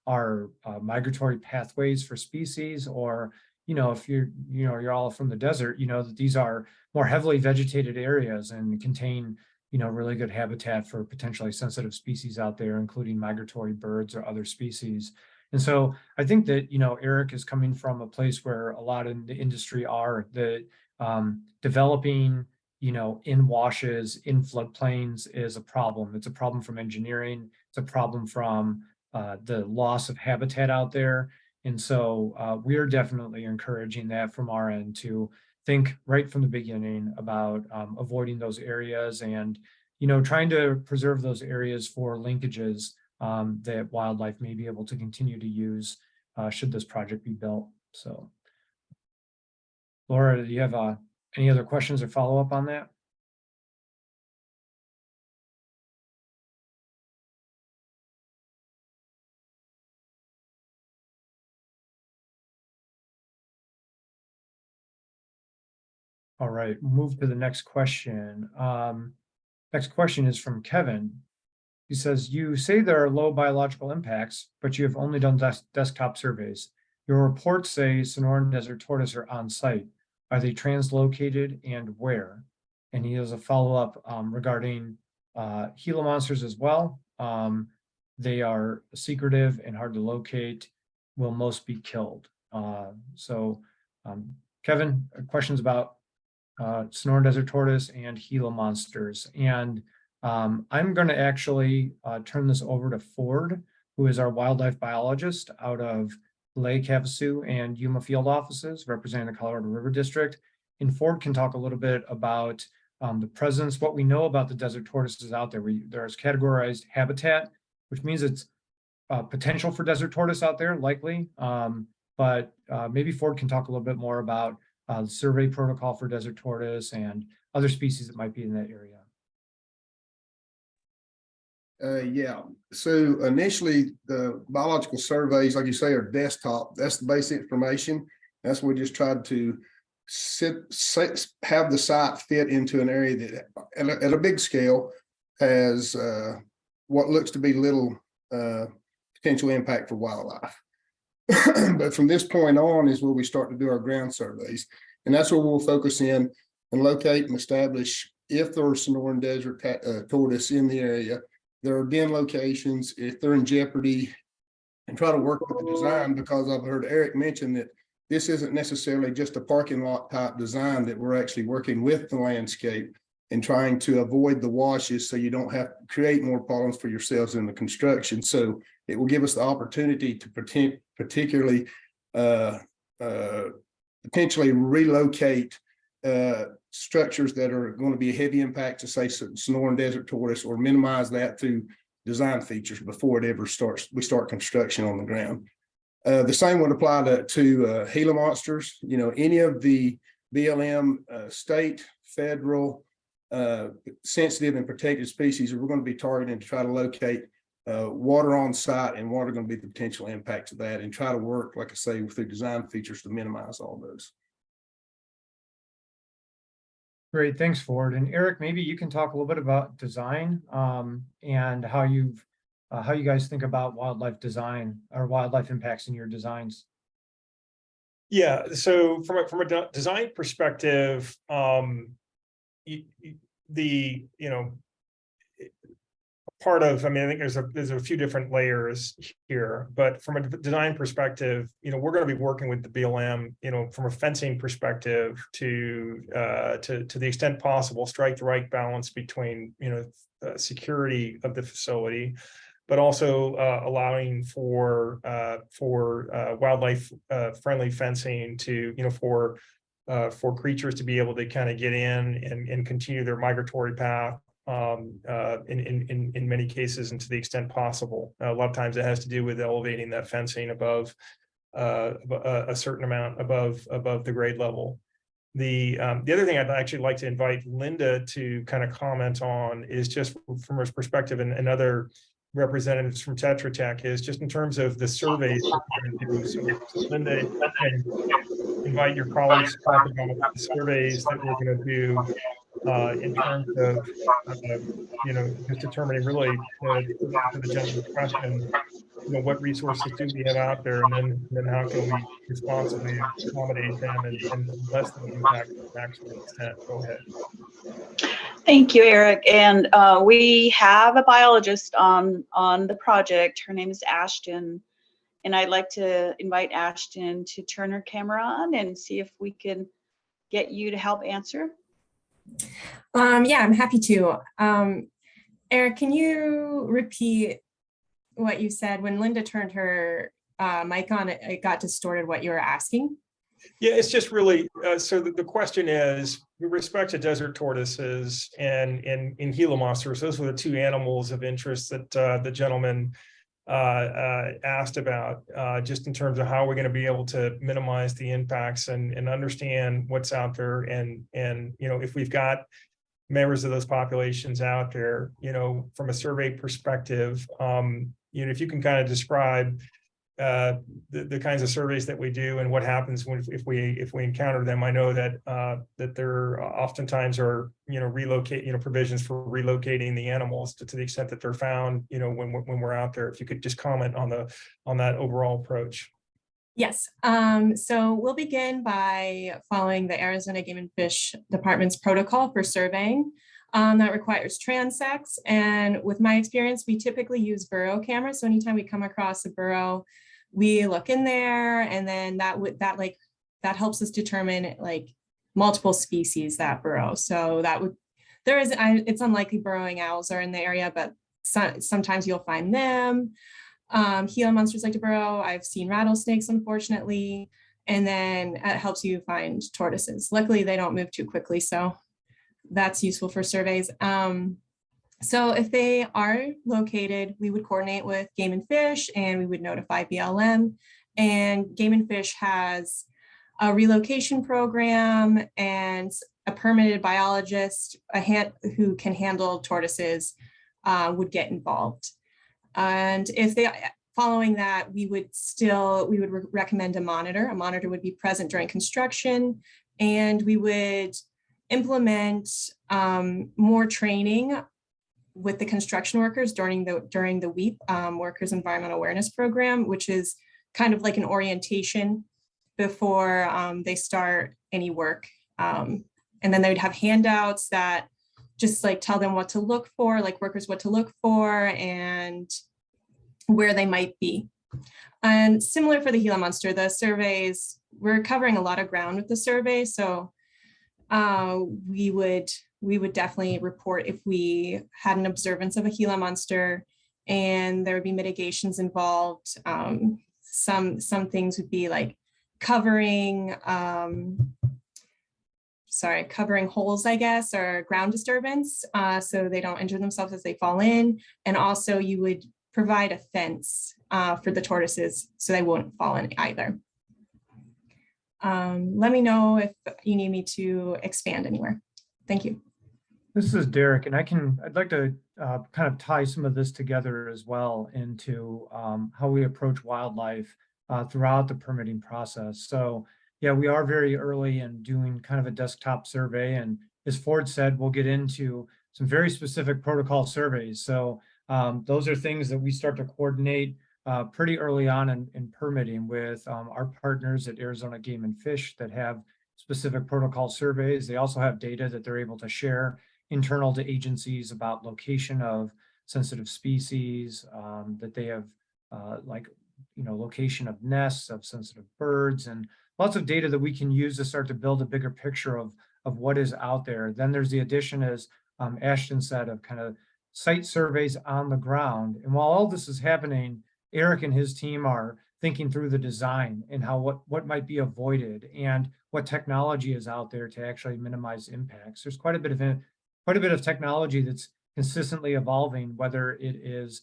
are migratory pathways for species, or, if you're all from the desert, that these are more heavily vegetated areas and contain, really good habitat for potentially sensitive species out there, including migratory birds or other species. And so I think that, Eric is coming from a place where a lot of the industry are that developing in washes, in floodplains is a problem. It's a problem from engineering. It's a problem from the loss of habitat out there. And so we're definitely encouraging that from our end to think right from the beginning about avoiding those areas and, trying to preserve those areas for linkages that wildlife may be able to continue to use should this project be built. So, Laura, do you have any other questions or follow up on that? All right, move to the next question. Next question is from Kevin. He says, you say there are low biological impacts, but you have only done desktop surveys. Your reports say Sonoran desert tortoise are on site. Are they translocated and where? And he has a follow-up regarding Gila monsters as well. They are secretive and hard to locate, will most be killed. Kevin, questions about Sonoran desert tortoise and Gila monsters. And I'm going to actually turn this over to Ford, who is our wildlife biologist out of Lake Havasu and Yuma field offices representing the Colorado River District. And Ford can talk a little bit about the presence, what we know about the desert tortoises out there. There's categorized habitat, which means it's potential for desert tortoise out there, likely. But maybe Ford can talk a little bit more about the survey protocol for desert tortoise and other species that might be in that area. Yeah, so initially the biological surveys, like you say, are desktop. That's the basic information. That's what we just tried to have the site fit into an area that at a big scale has what looks to be little potential impact for wildlife. But from this point on is where we start to do our ground surveys. And that's where we'll focus in and locate and establish if there are Sonoran Desert tortoise in the area, there are den locations, if they're in jeopardy, and try to work with the design, because I've heard Eric mention that this isn't necessarily just a parking lot type design, that we're actually working with the landscape and trying to avoid the washes so you don't have to create more problems for yourselves in the construction. So it will give us the opportunity to particularly potentially relocate structures that are going to be a heavy impact to, say, Sonoran Desert tortoise, or minimize that through design features before it ever starts. We start construction on the ground. The same would apply to Gila monsters. You know, any of the BLM state, federal, sensitive and protected species, we're going to be targeting to try to locate water on site, and water going to be the potential impact of that, and try to work, like I say, through design features to minimize all those. Great, thanks, Ford. And Eric, maybe you can talk a little bit about design and how you guys think about wildlife design or wildlife impacts in your designs. Yeah, so from a design perspective, part of, I mean, I think there's a few different layers here, but from a design perspective, we're going to be working with the BLM, from a fencing perspective to the extent possible, strike the right balance between, security of the facility, but also allowing for wildlife friendly fencing to, for creatures to be able to kind of get in and continue their migratory path. In many cases, and to the extent possible. A lot of times it has to do with elevating that fencing above a certain amount above the grade level. The other thing I'd actually like to invite Linda to kind of comment on is just from her perspective, and other representatives from Tetra Tech, is just in terms of the surveys that we're going to do. So Linda, invite your colleagues to talk about the surveys that we're going to do in terms of, just determining really the gentleman's question, what resources do we have out there, and then how can we responsibly accommodate them and lessen the impact of the actual extent. Go ahead. Thank you, Eric. And we have a biologist on the project. Her name is Ashton. And I'd like to invite Ashton to turn her camera on and see if we can get you to help answer. Yeah, I'm happy to. Eric, can you repeat what you said? When Linda turned her mic on, it got distorted what you were asking. Yeah, it's just really, so the question is, with respect to desert tortoises and Gila monsters, those were the two animals of interest that the gentleman asked about, just in terms of how we're going to be able to minimize the impacts and understand what's out there, and if we've got members of those populations out there, from a survey perspective, if you can kind of describe the kinds of surveys that we do and what happens if we encounter them. I know that that there oftentimes are provisions for relocating the animals to the extent that they're found when we're out there. If you could just comment on that overall approach. Yes. So we'll begin by following the Arizona Game and Fish Department's protocol for surveying that requires transects. And with my experience, we typically use burrow cameras. So anytime we come across a burrow, we look in there, and then that helps us determine like multiple species that burrow. So it's unlikely burrowing owls are in the area, but sometimes you'll find them. Gila monsters like to burrow. I've seen rattlesnakes, unfortunately, and then it helps you find tortoises. Luckily, they don't move too quickly, so that's useful for surveys. So if they are located, we would coordinate with Game and Fish, and we would notify BLM. And Game and Fish has a relocation program and a permitted biologist, who can handle tortoises, would get involved. And if following that, we would recommend a monitor. A monitor would be present during construction, and we would implement more training with the construction workers during the WEAP, Workers Environmental Awareness Program, which is kind of like an orientation before they start any work. And then they would have handouts that just like tell them what to look for, like workers what to look for and where they might be. And similar for the Gila monster, the surveys, we're covering a lot of ground with the survey. So we would definitely report if we had an observance of a Gila monster, and there would be mitigations involved. Some things would be like covering holes, I guess, or ground disturbance, so they don't injure themselves as they fall in. And also you would provide a fence for the tortoises so they won't fall in either. Let me know if you need me to expand anywhere. Thank you. This is Derek, and I'd like to kind of tie some of this together as well into how we approach wildlife throughout the permitting process. So yeah, we are very early in doing kind of a desktop survey. And as Ford said, we'll get into some very specific protocol surveys. So those are things that we start to coordinate pretty early on in permitting with our partners at Arizona Game and Fish that have specific protocol surveys. They also have data that they're able to share internal to agencies about location of sensitive species, that they have location of nests of sensitive birds, and lots of data that we can use to start to build a bigger picture of what is out there. Then there's the addition, as Ashton said, of kind of site surveys on the ground. And while all this is happening, Eric and his team are thinking through the design and how what might be avoided and what technology is out there to actually minimize impacts. There's quite a bit of technology that's consistently evolving, whether it is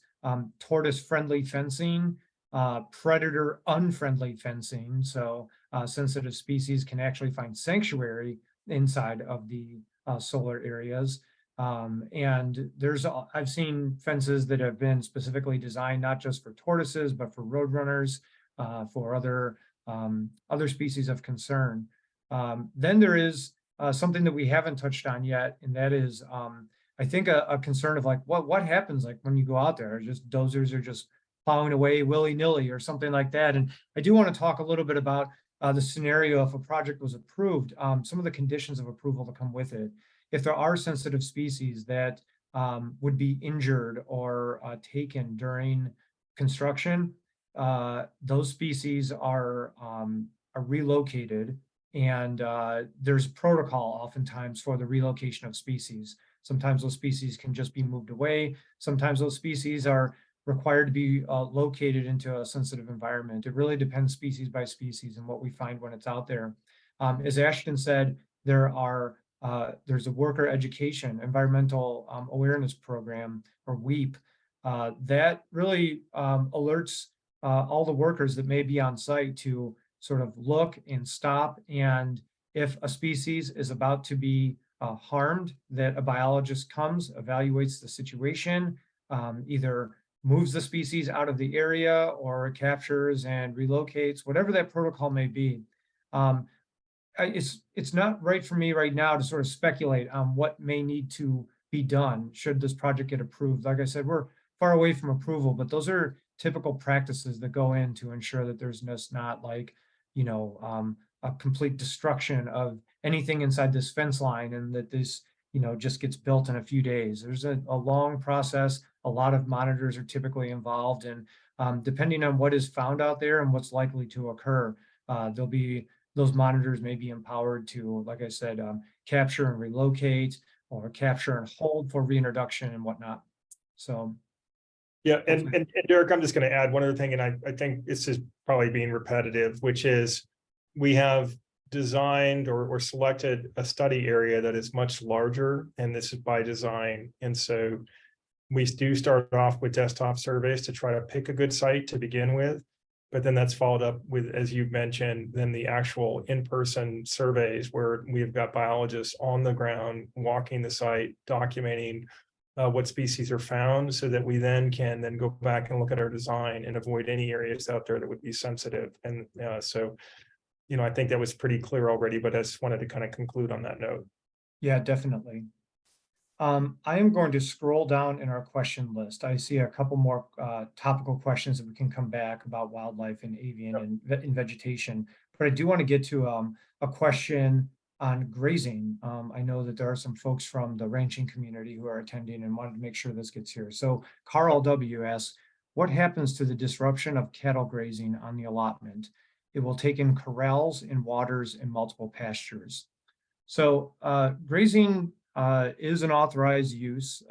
tortoise-friendly fencing, predator-unfriendly fencing, so sensitive species can actually find sanctuary inside of the solar areas. And I've seen fences that have been specifically designed not just for tortoises, but for roadrunners, for other species of concern. Then there is something that we haven't touched on yet, and that is, I think, a concern of like what happens like when you go out there. Just dozers are just plowing away willy-nilly or something like that. And I do want to talk a little bit about the scenario if a project was approved, some of the conditions of approval to come with it. If there are sensitive species that would be injured or taken during construction, those species are relocated, and there's protocol oftentimes for the relocation of species. Sometimes those species can just be moved away. Sometimes those species are required to be located into a sensitive environment. It really depends species by species and what we find when it's out there. As Ashton said, there's a worker education, environmental awareness program, or WEAP, that really alerts all the workers that may be on site to sort of look and stop. And if a species is about to be harmed, that a biologist comes, evaluates the situation, either moves the species out of the area or captures and relocates, whatever that protocol may be. It's not right for me right now to sort of speculate on what may need to be done should this project get approved. Like I said, we're far away from approval, but those are typical practices that go in to ensure that there's just not like, a complete destruction of anything inside this fence line, and that this, just gets built in a few days. There's a long process. A lot of monitors are typically involved, and depending on what is found out there and what's likely to occur, those monitors may be empowered to, like I said, capture and relocate, or capture and hold for reintroduction and whatnot. So. Yeah, and Derek, I'm just going to add one other thing, and I think this is probably being repetitive, which is we have designed or selected a study area that is much larger, and this is by design. And so we do start off with desktop surveys to try to pick a good site to begin with, but then that's followed up with, as you've mentioned, then the actual in-person surveys where we've got biologists on the ground walking the site, documenting what species are found, so that we then can go back and look at our design and avoid any areas out there that would be sensitive. And so, I think that was pretty clear already, but I just wanted to kind of conclude on that note. Yeah, definitely. I am going to scroll down in our question list. I see a couple more topical questions that we can come back about wildlife and avian and vegetation, but I do want to get to a question on grazing. I know that there are some folks from the ranching community who are attending and wanted to make sure this gets here. So Carl W. asks, what happens to the disruption of cattle grazing on the allotment? It will take in corrals and waters and multiple pastures. So grazing is an authorized use.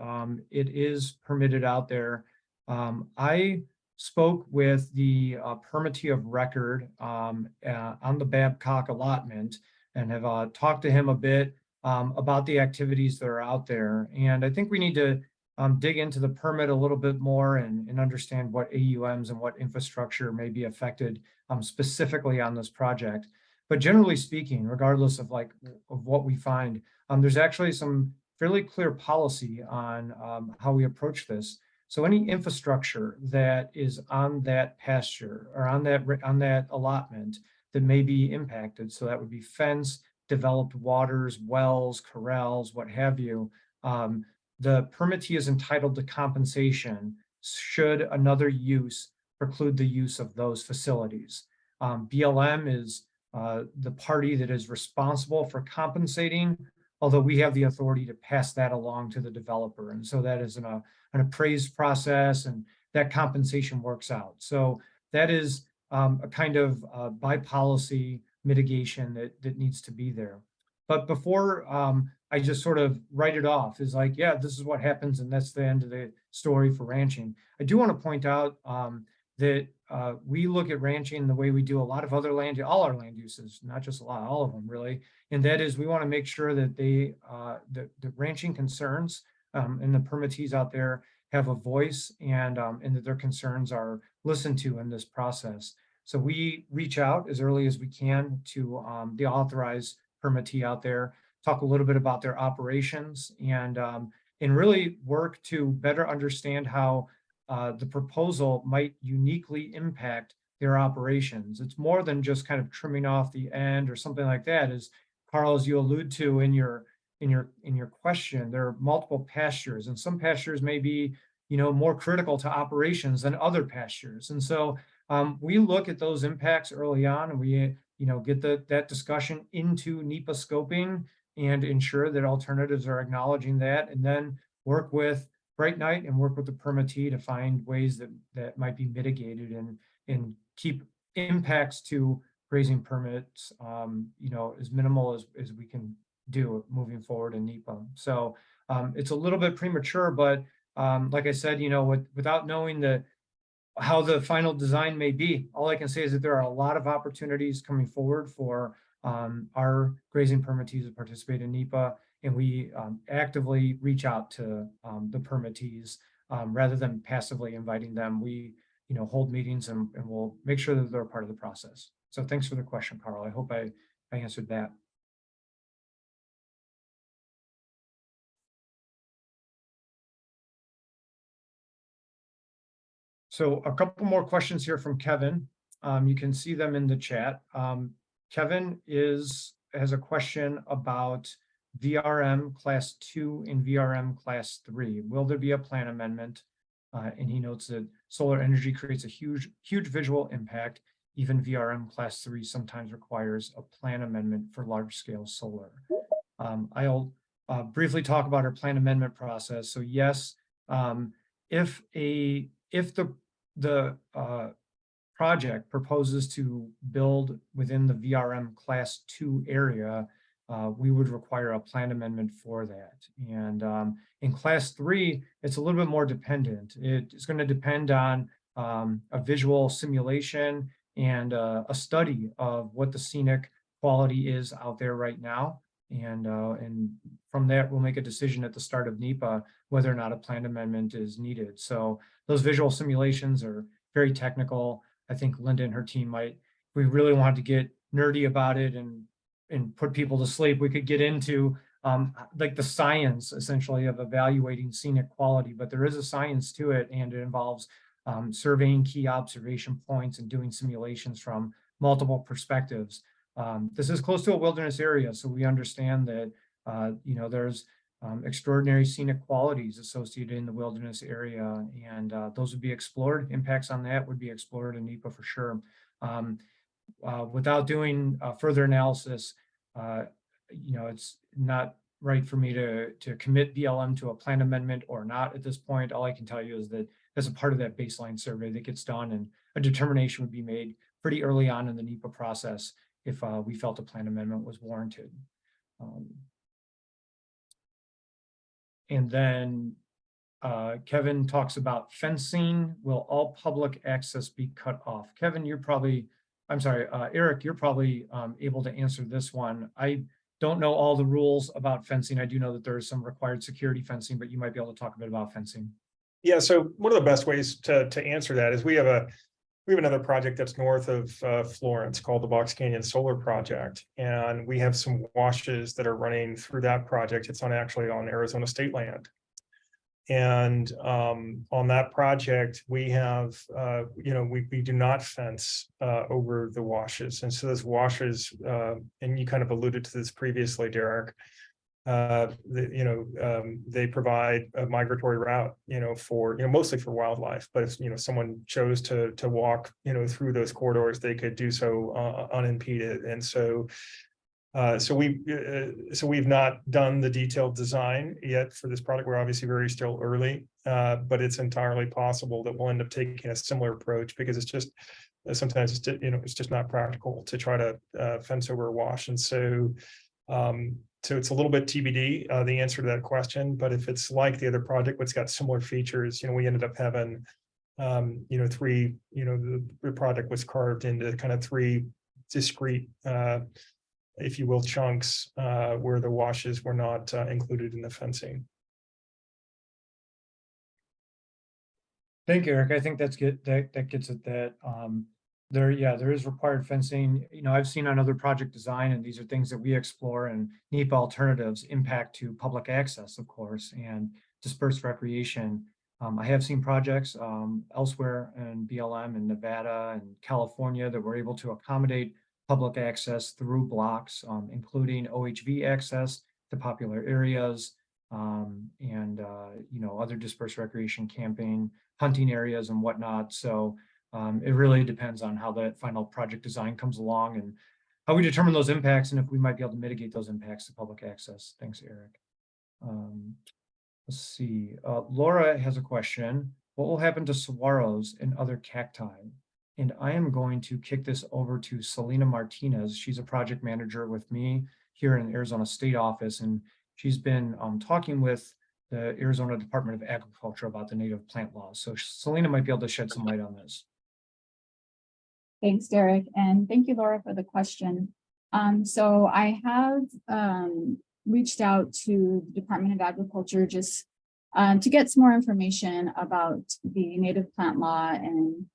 It is permitted out there. I spoke with the permittee of record on the Babcock allotment and have talked to him a bit about the activities that are out there. And I think we need to dig into the permit a little bit more and understand what AUMs and what infrastructure may be affected specifically on this project. But generally speaking, regardless of what we find, there's actually some fairly clear policy on how we approach this. So any infrastructure that is on that pasture or on that allotment that may be impacted, so that would be fence, developed waters, wells, corrals, what have you, the permittee is entitled to compensation should another use preclude the use of those facilities. BLM is the party that is responsible for compensating, although we have the authority to pass that along to the developer. And so that is an appraised process, and that compensation works out. So that is a kind of by policy mitigation that needs to be there. But before I just sort of write it off as like, yeah, this is what happens and that's the end of the story for ranching, I do want to point out that we look at ranching the way we do a lot of other all our land uses, not just a lot, all of them really. And that is, we want to make sure that the ranching concerns and the permittees out there have a voice and that their concerns are listened to in this process. So we reach out as early as we can to the authorized permittee out there, talk a little bit about their operations and really work to better understand how the proposal might uniquely impact their operations. It's more than just kind of trimming off the end or something like that. As Carl, as you allude to in your question, there are multiple pastures, and some pastures may be, more critical to operations than other pastures. And so we look at those impacts early on, and we get that discussion into NEPA scoping and ensure that alternatives are acknowledging that, and then work with Bright Night and work with the permittee to find ways that might be mitigated and keep impacts to grazing permits, as minimal as we can do moving forward in NEPA. So it's a little bit premature, but like I said, without knowing how the final design may be, all I can say is that there are a lot of opportunities coming forward for our grazing permittees to participate in NEPA, and we actively reach out to the permittees rather than passively inviting them. We hold meetings and we'll make sure that they're part of the process. So thanks for the question, Carl. I hope I answered that. So a couple more questions here from Kevin. You can see them in the chat. Kevin has a question about VRM class 2 and VRM class 3. Will there be a plan amendment? And he notes that solar energy creates a huge visual impact. Even VRM class 3 sometimes requires a plan amendment for large scale solar. I'll briefly talk about our plan amendment process. So yes, if the project proposes to build within the VRM class 2 area, we would require a plan amendment for that. And in class 3, it's a little bit more dependent. It's going to depend on a visual simulation and a study of what the scenic quality is out there right now. And from that, we'll make a decision at the start of NEPA whether or not a plan amendment is needed. So those visual simulations are very technical. I think Linda and her team might, if we really wanted to get nerdy about it and put people to sleep, we could get into like the science essentially of evaluating scenic quality, but there is a science to it, and it involves surveying key observation points and doing simulations from multiple perspectives. This is close to a wilderness area, so we understand that there's extraordinary scenic qualities associated in the wilderness area, and those would be explored. Impacts on that would be explored in NEPA for sure. Without doing further analysis, it's not right for me to commit BLM to a plan amendment or not at this point. All I can tell you is that as a part of that baseline survey that gets done, and a determination would be made pretty early on in the NEPA process if we felt a plan amendment was warranted. And then Kevin talks about fencing. Will all public access be cut off? Kevin, Eric, you're probably able to answer this one. I don't know all the rules about fencing. I do know that there is some required security fencing, but you might be able to talk a bit about fencing. Yeah, so one of the best ways to answer that is we have another project that's north of Florence called the Box Canyon Solar Project. And we have some washes that are running through that project. It's actually on Arizona state land. And on that project, we have, we do not fence over the washes. And so those washes, and you kind of alluded to this previously, Derek, they provide a migratory route, for, mostly for wildlife, but if, someone chose to walk, through those corridors, they could do so unimpeded. And so we've not done the detailed design yet for this product. We're obviously still early, but it's entirely possible that we'll end up taking a similar approach, because it's just sometimes it's just not practical to try to fence over a wash. And so it's a little bit TBD, the answer to that question. But if it's like the other project, what's got similar features, we ended up having three, the project was carved into kind of three discrete if you will, chunks where the washes were not included in the fencing. Thank you, Eric. I think that's good. That gets at that. There is required fencing. I've seen on other project design, and these are things that we explore, and NEPA alternatives impact to public access, of course, and dispersed recreation. I have seen projects elsewhere in BLM in Nevada and California that were able to accommodate public access through blocks, including OHV access to popular areas, and other dispersed recreation, camping, hunting areas, and whatnot. So it really depends on how that final project design comes along and how we determine those impacts, and if we might be able to mitigate those impacts to public access. Thanks, Eric. Let's see. Laura has a question. What will happen to saguaros and other cacti? And I am going to kick this over to Selena Martinez. She's a project manager with me here in the Arizona State Office, and she's been talking with the Arizona Department of Agriculture about the native plant laws. So Selena might be able to shed some light on this. Thanks, Derek, and thank you, Laura, for the question. So I have reached out to the Department of Agriculture just to get some more information about the native plant law. And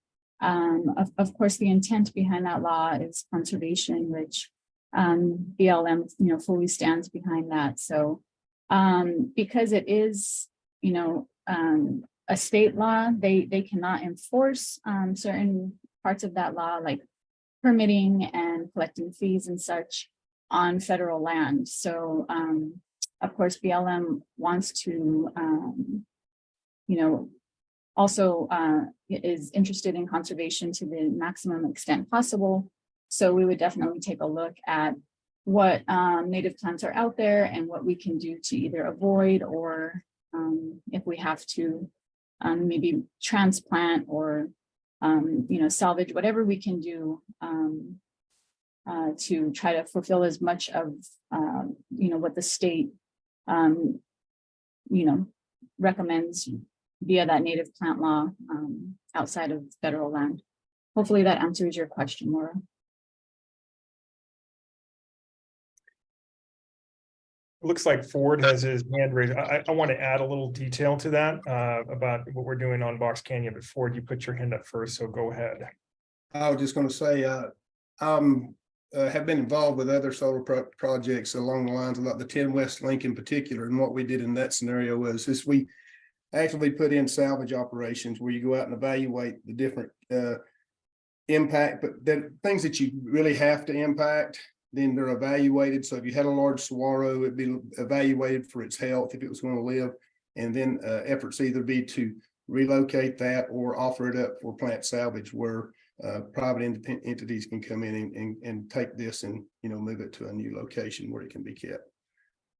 of course, the intent behind that law is conservation, which BLM, fully stands behind that. So because it is, a state law, they cannot enforce certain parts of that law, like permitting and collecting fees and such on federal land. So of course, BLM wants to, also is interested in conservation to the maximum extent possible. So we would definitely take a look at what native plants are out there and what we can do to either avoid, or if we have to maybe transplant or salvage, whatever we can do to try to fulfill as much of what the state recommends via that native plant law outside of federal land. Hopefully that answers your question, Laura. It looks like Ford has his hand raised. I want to add a little detail to that about what we're doing on Box Canyon, but Ford, you put your hand up first, so go ahead. I was just going to say, have been involved with other solar projects along the lines of like the 10 West Link in particular. And what we did in that scenario was we actively put in salvage operations where you go out and evaluate the different impact, but the things that you really have to impact, then they're evaluated. So if you had a large saguaro, it'd be evaluated for its health, if it was going to live, and then efforts either be to relocate that or offer it up for plant salvage, where private independent entities can come in and take this and, move it to a new location where it can be kept.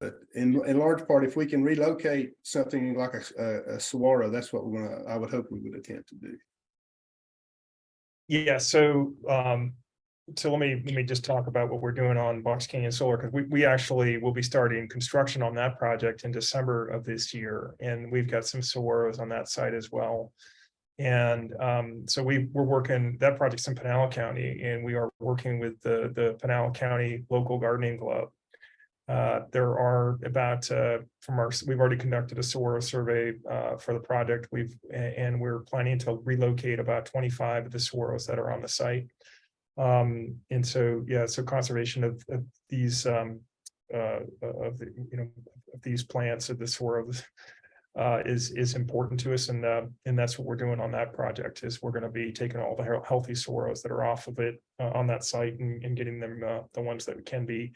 But in large part, if we can relocate something like a saguaro, that's what I would hope we would attempt to do. Yeah, so let me just talk about what we're doing on Box Canyon Solar, because we actually will be starting construction on that project in December of this year, and we've got some saguaros on that site as well. And so we're working, that project's in Pinal County, and we are working with the Pinal County Local Gardening Club. There are about we've already conducted a saguaro survey for the project. And we're planning to relocate about 25 of the saguaros that are on the site. And so, yeah, so conservation of these of these plants, of the saguaros, is important to us, and that's what we're doing on that project. Is we're going to be taking all the healthy saguaros that are off of it on that site and getting them the ones that can be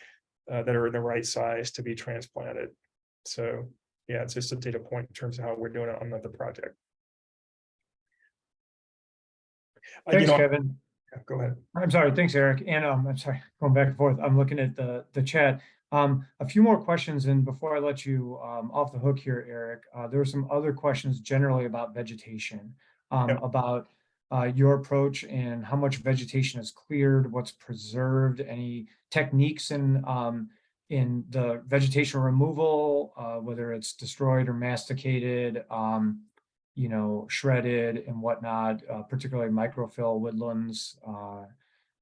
that are in the right size to be transplanted. So yeah, it's just a data point in terms of how we're doing it on the project. Thanks, Kevin. Go ahead. I'm sorry. Thanks, Eric. And I'm sorry, going back and forth. I'm looking at the chat. A few more questions, and before I let you off the hook here, Eric, there were some other questions generally about vegetation, about your approach and how much vegetation is cleared, what's preserved, any techniques in the vegetation removal, whether it's destroyed or masticated, shredded and whatnot, particularly microfill woodlands,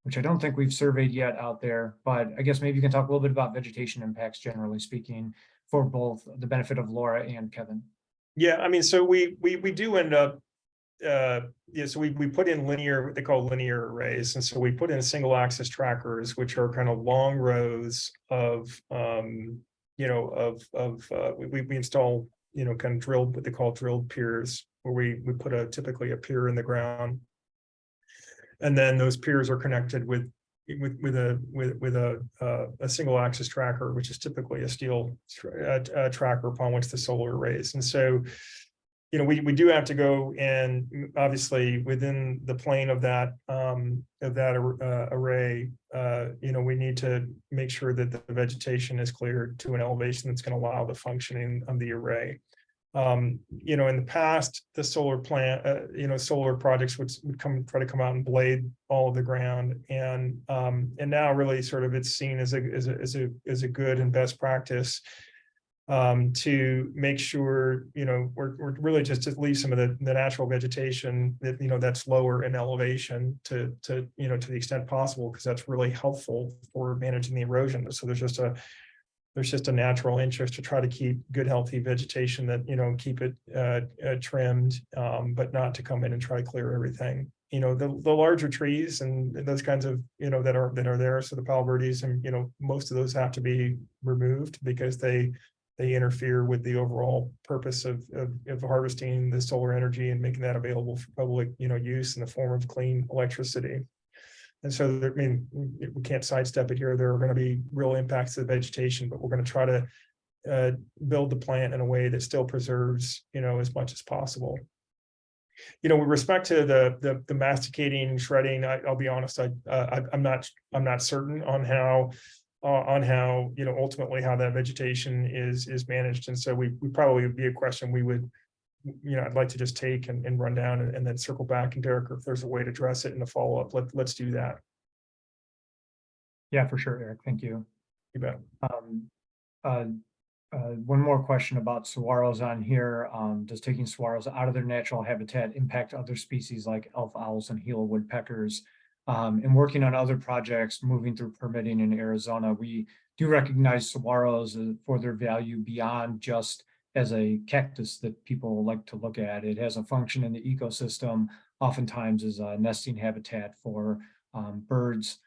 which I don't think we've surveyed yet out there, but I guess maybe you can talk a little bit about vegetation impacts, generally speaking, for both the benefit of Laura and Kevin. Yeah, I mean, so we do end up, so we put in what they call linear arrays. And so we put in single axis trackers, which are kind of long rows of, we install, kind of drilled, what they call drilled piers, where we put typically a pier in the ground. And then those piers are connected with a single axis tracker, which is typically a steel tracker upon which the solar arrays. And so, we do have to go, and obviously within the plane of that array, we need to make sure that the vegetation is cleared to an elevation that's going to allow the functioning of the array. In the past, the solar plant, solar projects would try to come out and blade all of the ground, and now really sort of it's seen as a good and best practice to make sure we're really just to leave some of the natural vegetation that that's lower in elevation to the extent possible, because that's really helpful for managing the erosion. So there's just a natural interest to try to keep good, healthy vegetation that, keep it trimmed, but not to come in and try to clear everything. The larger trees and those kinds of, that are there. So the palo verdes, and, most of those have to be removed because they interfere with the overall purpose of harvesting the solar energy and making that available for public, use in the form of clean electricity. And so, we can't sidestep it here. There are going to be real impacts to the vegetation, but we're going to try to build the plant in a way that still preserves, as much as possible. With respect to the masticating, shredding, I'll be honest, I'm not certain on how ultimately how that vegetation is managed. And so we probably would be a question we would, I'd like to just take and run down and then circle back. And Derek, if there's a way to address it in the follow-up, let's do that. Yeah, for sure, Eric. Thank you. You bet. One more question about saguaros on here. Does taking saguaros out of their natural habitat impact other species like elf owls and Gila woodpeckers? And working on other projects, moving through permitting in Arizona, we do recognize saguaros for their value beyond just as a cactus that people like to look at. It has a function in the ecosystem, oftentimes as a nesting habitat for birds.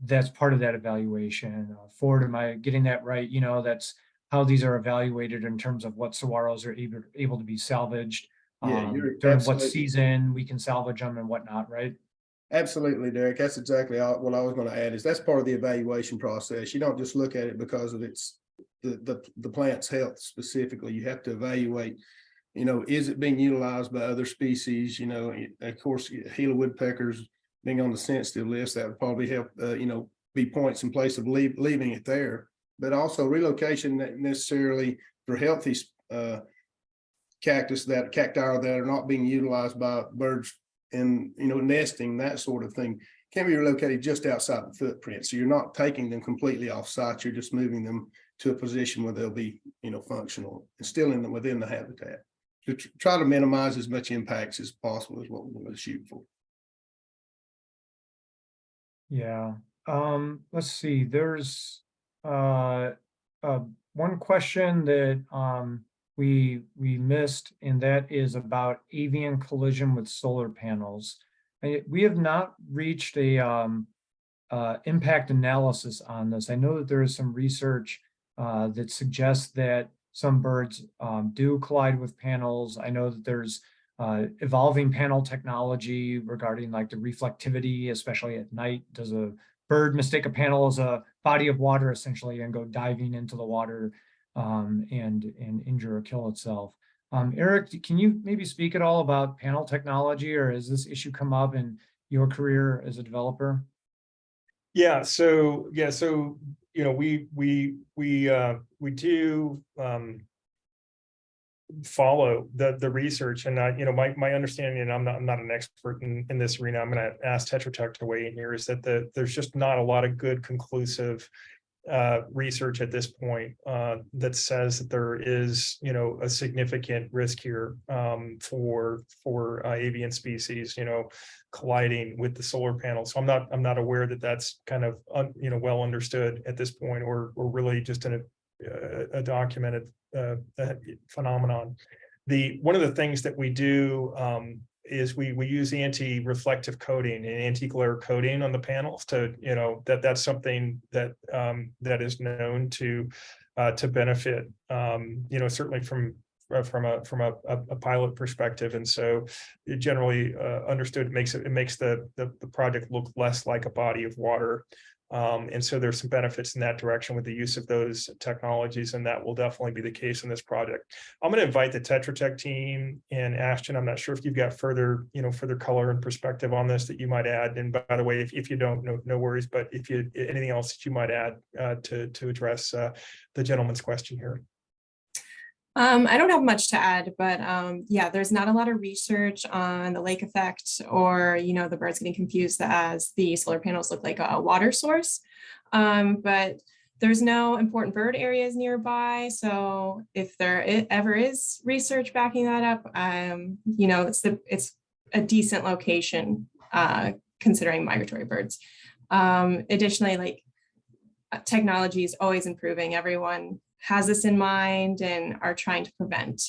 That's part of that evaluation. Ford, am I getting that right? That's how these are evaluated in terms of what saguaros are able to be salvaged. Yeah, during what season we can salvage them and whatnot, right? Absolutely, Derek. That's exactly what I was going to add. Is that's part of the evaluation process. You don't just look at it because of the plant's health specifically. You have to evaluate, you know, is it being utilized by other species? You know, of course, Gila woodpeckers being on the sensitive list, that would probably help, you know, be points in place of leaving it there. But also relocation not necessarily for healthy cacti that are not being utilized by birds and, you know, nesting, that sort of thing, can be relocated just outside the footprint. So you're not taking them completely off site. You're just moving them to a position where they'll be, you know, functional and still within the habitat. To try to minimize as much impacts as possible is what we're going to shoot for. Yeah, let's see, there's one question that we missed, and that is about avian collision with solar panels. We have not reached a impact analysis on this. I know that there is some research that suggests that some birds do collide with panels. I know that there's evolving panel technology regarding like the reflectivity, especially at night. Does a bird mistake a panel as a body of water essentially and go diving into the water and injure or kill itself? Eric, can you maybe speak at all about panel technology, or has this issue come up in your career as a developer? Yeah, so you know, we do follow the research, and you know, my understanding, and I'm not an expert in this arena, I'm going to ask Tetra Tech to weigh in here, is that there's just not a lot of good conclusive research at this point that says that there is, you know, a significant risk here for avian species, you know, colliding with the solar panels. So I'm not aware that that's kind of you know, well understood at this point, or really just in a documented phenomenon. One of the things that we do is we use anti-reflective coating and anti-glare coating on the panels to, you know, that's something that that is known to benefit, you know, certainly from a pilot perspective. And so it generally understood, it makes the project look less like a body of water. And so there's some benefits in that direction with the use of those technologies, and that will definitely be the case in this project. I'm going to invite the Tetra Tech team, and Ashton, I'm not sure if you've got further color and perspective on this that you might add. And by the way, if you don't, no worries, but if you anything else that you might add to address the gentleman's question here. I don't have much to add, but yeah, there's not a lot of research on the lake effect, or, you know, the birds getting confused as the solar panels look like a water source. But there's no important bird areas nearby. So if there ever is research backing that up, you know, it's a decent location considering migratory birds. Additionally, like, technology is always improving. Everyone has this in mind and are trying to prevent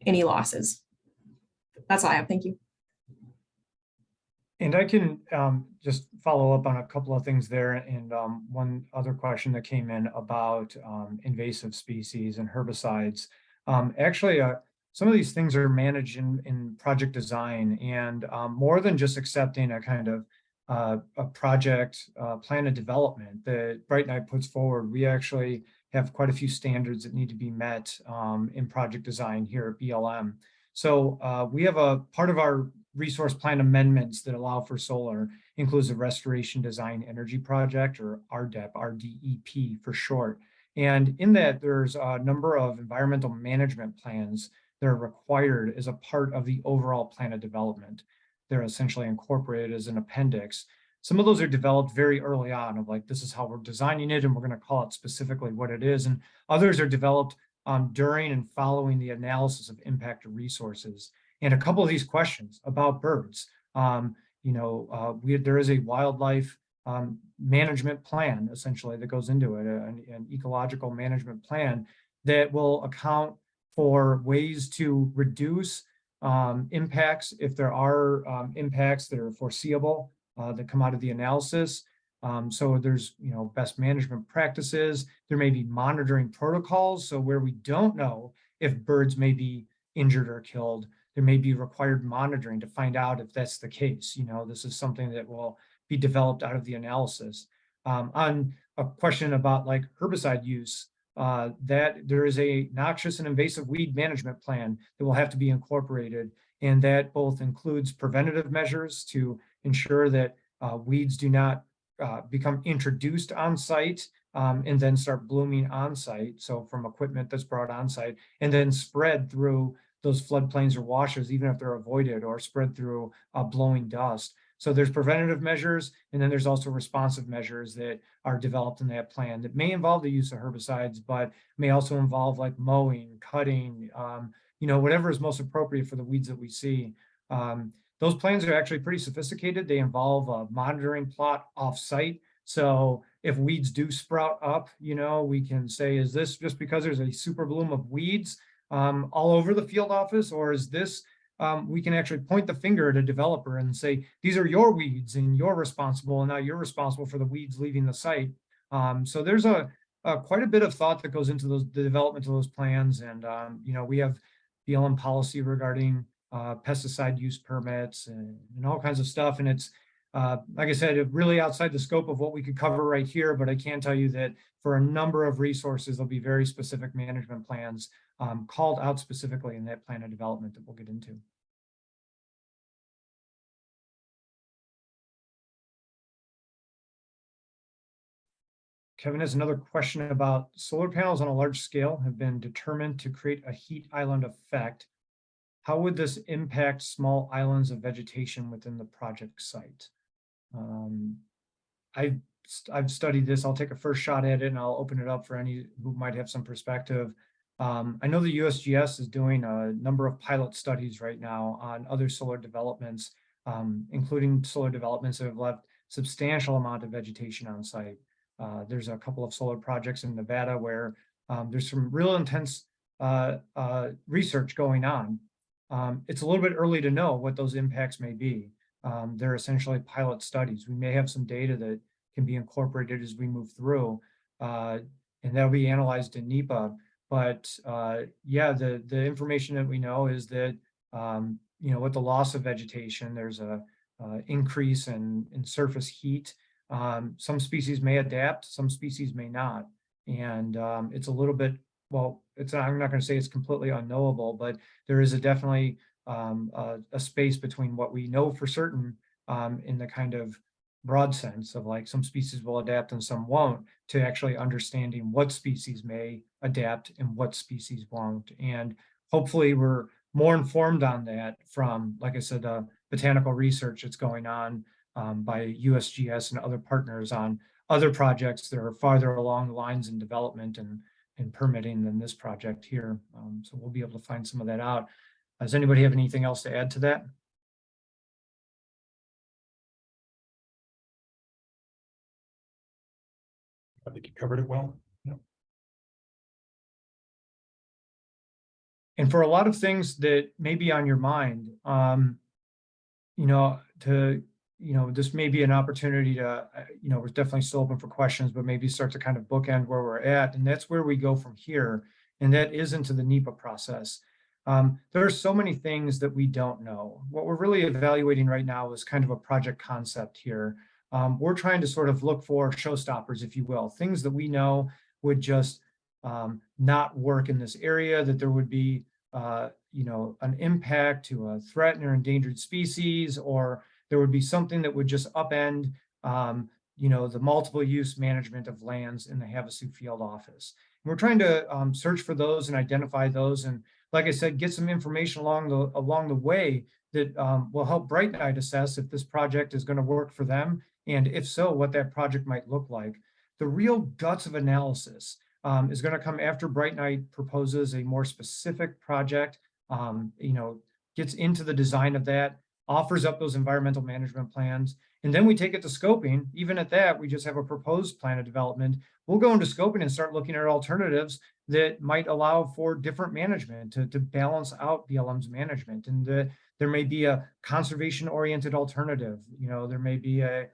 any losses. That's all I have. Thank you. And I can just follow up on a couple of things there. And one other question that came in about invasive species and herbicides. Actually, some of these things are managed in project design, and more than just accepting a kind of a project plan of development that Bright Night puts forward, we actually have quite a few standards that need to be met in project design here at BLM. So we have a part of our resource plan amendments that allow for solar includes a restoration design energy project, or RDEP, RDEP for short. And in that, there's a number of environmental management plans that are required as a part of the overall plan of development. They're essentially incorporated as an appendix. Some of those are developed very early on, of like, this is how we're designing it, and we're going to call it specifically what it is. And others are developed during and following the analysis of impact of resources. And a couple of these questions about birds, you know, there is a wildlife management plan essentially that goes into it, an ecological management plan that will account for ways to reduce impacts if there are impacts that are foreseeable that come out of the analysis. So there's, you know, best management practices. There may be monitoring protocols. So where we don't know if birds may be injured or killed, there may be required monitoring to find out if that's the case. You know, this is something that will be developed out of the analysis. On a question about like herbicide use, that there is a noxious and invasive weed management plan that will have to be incorporated. And that both includes preventative measures to ensure that weeds do not become introduced on site and then start blooming on site. So from equipment that's brought on site and then spread through those floodplains or washes, even if they're avoided, or spread through blowing dust. So there's preventative measures, and then there's also responsive measures that are developed in that plan that may involve the use of herbicides, but may also involve like mowing, cutting, whatever is most appropriate for the weeds that we see. Those plans are actually pretty sophisticated. They involve a monitoring plot off-site. So if weeds do sprout up, we can say, is this just because there's a super bloom of weeds all over the field office, or is this we can actually point the finger at a developer and say, these are your weeds and you're responsible, and now you're responsible for the weeds leaving the site. So there's quite a bit of thought that goes into the development of those plans. And, we have BLM policy regarding pesticide use permits and all kinds of stuff. And it's, like I said, really outside the scope of what we could cover right here, but I can tell you that for a number of resources, there'll be very specific management plans called out specifically in that plan of development that we'll get into. Kevin has another question about solar panels on a large scale have been determined to create a heat island effect. How would this impact small islands of vegetation within the project site? I've studied this. I'll take a first shot at it and I'll open it up for any who might have some perspective. I know the USGS is doing a number of pilot studies right now on other solar developments, including solar developments that have left substantial amount of vegetation on site. There's a couple of solar projects in Nevada where there's some real intense research going on. It's a little bit early to know what those impacts may be. They're essentially pilot studies. We may have some data that can be incorporated as we move through, and that'll be analyzed in NEPA. But yeah, the information that we know is that with the loss of vegetation, there's a increase in surface heat. Some species may adapt, some species may not, and it's a little bit, well, I'm not going to say it's completely unknowable, but there is definitely a space between what we know for certain in the kind of broad sense of like some species will adapt and some won't, to actually understanding what species may adapt and what species won't. And hopefully we're more informed on that from, like I said, botanical research that's going on by USGS and other partners on other projects that are farther along the lines in development and permitting than this project here. So we'll be able to find some of that out. Does anybody have anything else to add to that? I think you covered it well. Yeah. And for a lot of things that may be on your mind, this may be an opportunity to, we're definitely still open for questions, but maybe start to kind of bookend where we're at. And that's where we go from here. And that is into the NEPA process. There are so many things that we don't know. What we're really evaluating right now is kind of a project concept here. We're trying to sort of look for showstoppers, if you will, things that we know would just not work in this area, that there would be, an impact to a threatened or endangered species, or there would be something that would just upend, the multiple use management of lands in the Havasu field office. And we're trying to search for those and identify those. And like I said, get some information along the way that will help Bright Knight assess if this project is going to work for them. And if so, what that project might look like. The real guts of analysis is going to come after Bright Knight proposes a more specific project, gets into the design of that, offers up those environmental management plans, and then we take it to scoping. Even at that, we just have a proposed plan of development. We'll go into scoping and start looking at alternatives that might allow for different management to balance out BLM's management. And there may be a conservation-oriented alternative. There may be a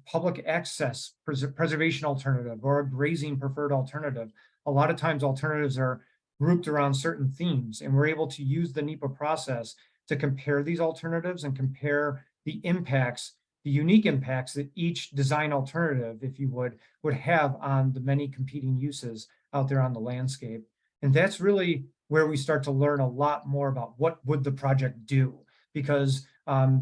public access preservation alternative or a grazing preferred alternative. A lot of times alternatives are grouped around certain themes, and we're able to use the NEPA process to compare these alternatives and compare the impacts the unique impacts that each design alternative, if you would have on the many competing uses out there on the landscape. And that's really where we start to learn a lot more about what would the project do, because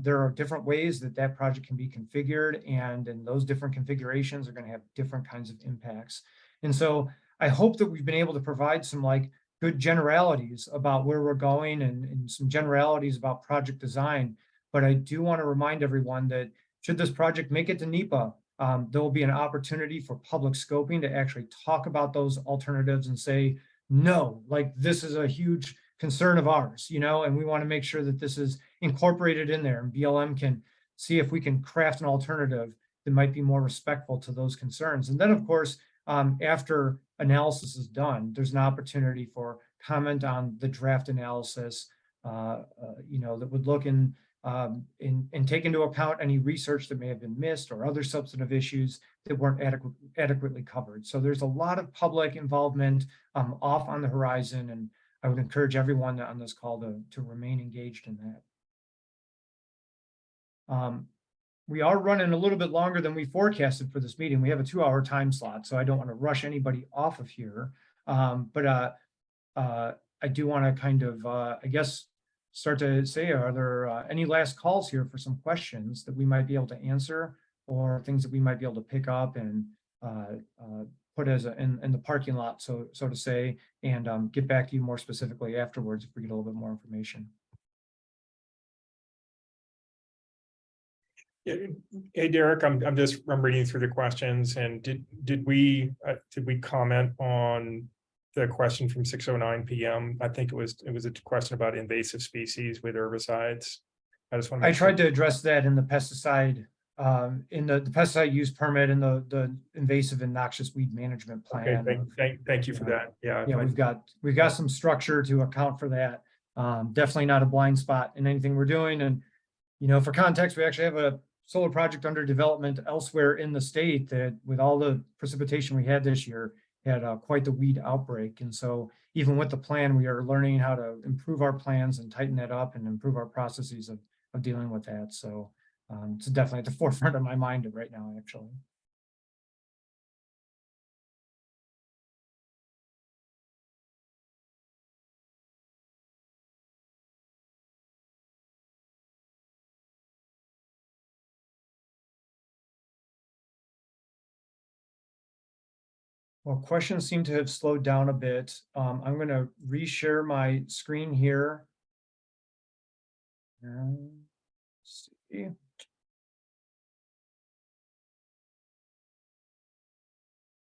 there are different ways that that project can be configured, and those different configurations are going to have different kinds of impacts. And so I hope that we've been able to provide some like good generalities about where we're going and some generalities about project design. But I do want to remind everyone that should this project make it to NEPA, there will be an opportunity for public scoping to actually talk about those alternatives and say, no, like this is a huge concern of ours, you know, and we want to make sure that this is incorporated in there, and BLM can see if we can craft an alternative that might be more respectful to those concerns. And then, of course, after analysis is done, there's an opportunity for comment on the draft analysis, you know, that would look and take into account any research that may have been missed or other substantive issues that weren't adequately covered. So there's a lot of public involvement off on the horizon, and I would encourage everyone on this call to remain engaged in that. We are running a little bit longer than we forecasted for this meeting. We have a 2-hour time slot, so I don't want to rush anybody off of here. But I do want to kind of, I guess, start to say, are there any last calls here for some questions that we might be able to answer, or things that we might be able to pick up and put as in the parking lot, so to say, and get back to you more specifically afterwards if we get a little bit more information. Hey, Derek, I'm reading through the questions, and did we comment on the question from 6:09 p.m.? I think it was a question about invasive species with herbicides. I just want to. I tried to address that in the pesticide pesticide use permit and the invasive and noxious weed management plan. Okay, thank you for that. Yeah, we've got some structure to account for that. Definitely not a blind spot in anything we're doing. And you know, for context, we actually have a solar project under development elsewhere in the state that, with all the precipitation we had this year, had quite the weed outbreak. And so even with the plan, we are learning how to improve our plans and tighten that up and improve our processes of dealing with that. So it's definitely at the forefront of my mind right now, actually. Well, questions seem to have slowed down a bit. I'm going to reshare my screen here. And see.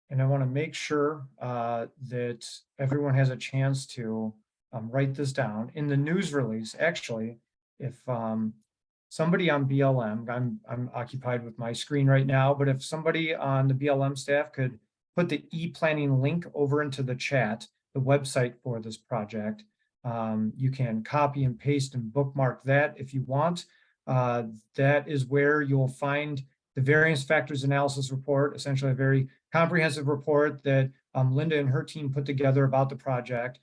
And I want to make sure that everyone has a chance to write this down in the news release. Actually, if somebody on BLM, I'm occupied with my screen right now, but if somebody on the BLM staff could put the e-planning link over into the chat, the website for this project, you can copy and paste and bookmark that if you want. That is where you'll find the variance factors analysis report, essentially a very comprehensive report that Linda and her team put together about the project.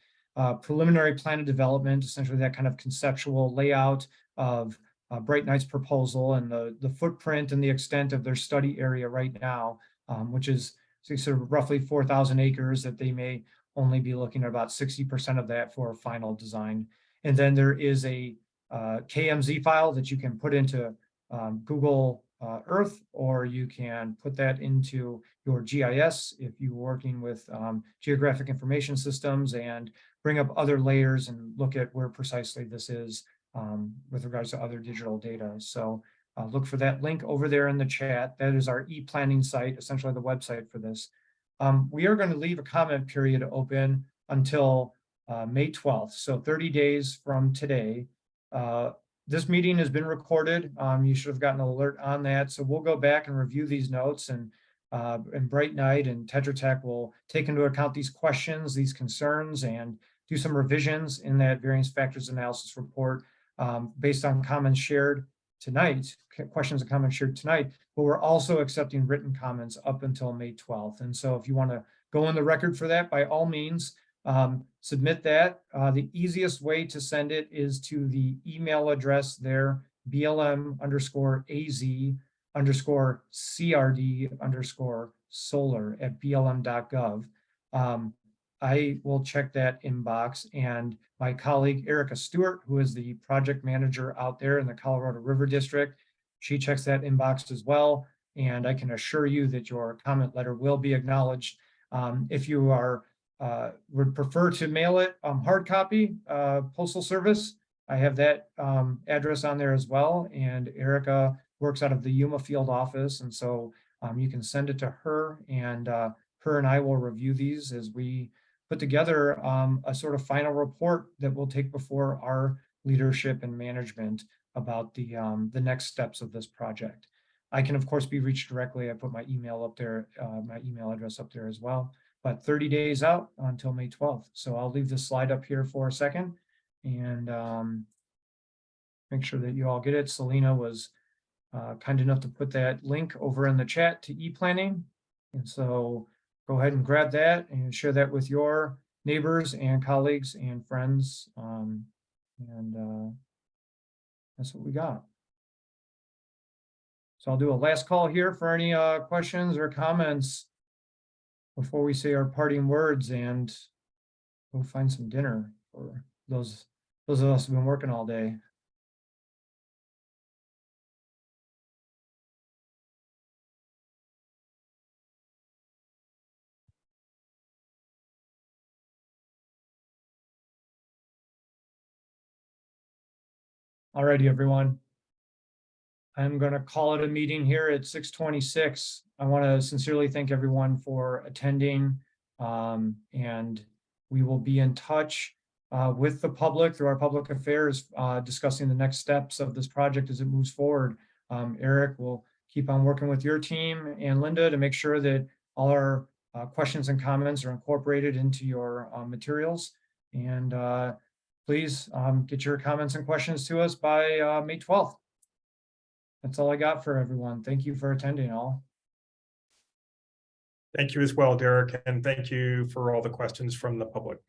Preliminary plan of development, essentially that kind of conceptual layout of Bright Knight's proposal and the footprint and the extent of their study area right now, which is sort of roughly 4,000 acres that they may only be looking at about 60% of that for a final design. And then there is a KMZ file that you can put into Google Earth, or you can put that into your GIS if you're working with geographic information systems, and bring up other layers and look at where precisely this is with regards to other digital data. So look for that link over there in the chat. That is our e-planning site, essentially the website for this. We are going to leave a comment period open until May 12th, so 30 days from today. This meeting has been recorded. You should have gotten an alert on that. So we'll go back and review these notes, and Bright Knight and Tetra Tech will take into account these questions, these concerns, and do some revisions in that variance factors analysis report based on comments shared tonight, questions and comments shared tonight, but we're also accepting written comments up until May 12th. And so if you want to go on the record for that, by all means, submit that. The easiest way to send it is to the email address there, blm_az CRD_solar@blm.gov. I will check that inbox, and my colleague Erica Stewart, who is the project manager out there in the Colorado River District, she checks that inbox as well. And I can assure you that your comment letter will be acknowledged. If you would prefer to mail it hard copy, postal service, I have that address on there as well. And Erica works out of the Yuma field office. And so you can send it to her, and her and I will review these as we put together a sort of final report that we'll take before our leadership and management about the next steps of this project. I can, of course, be reached directly. I put my email up there, my email address up there as well, but 30 days out until May 12th. So I'll leave this slide up here for a second and make sure that you all get it. Selena was kind enough to put that link over in the chat to e-planning. And so go ahead and grab that and share that with your neighbors and colleagues and friends. That's what we got. So I'll do a last call here for any questions or comments before we say our parting words and go find some dinner for those of us who've been working all day. Alrighty, everyone. I'm going to call it a meeting here at 6:26. I want to sincerely thank everyone for attending, and we will be in touch with the public through our public affairs, discussing the next steps of this project as it moves forward. Eric will keep on working with your team and Linda to make sure that all our questions and comments are incorporated into your materials. And please get your comments and questions to us by May 12th. That's all I got for everyone. Thank you for attending all. Thank you as well, Derek, and thank you for all the questions from the public.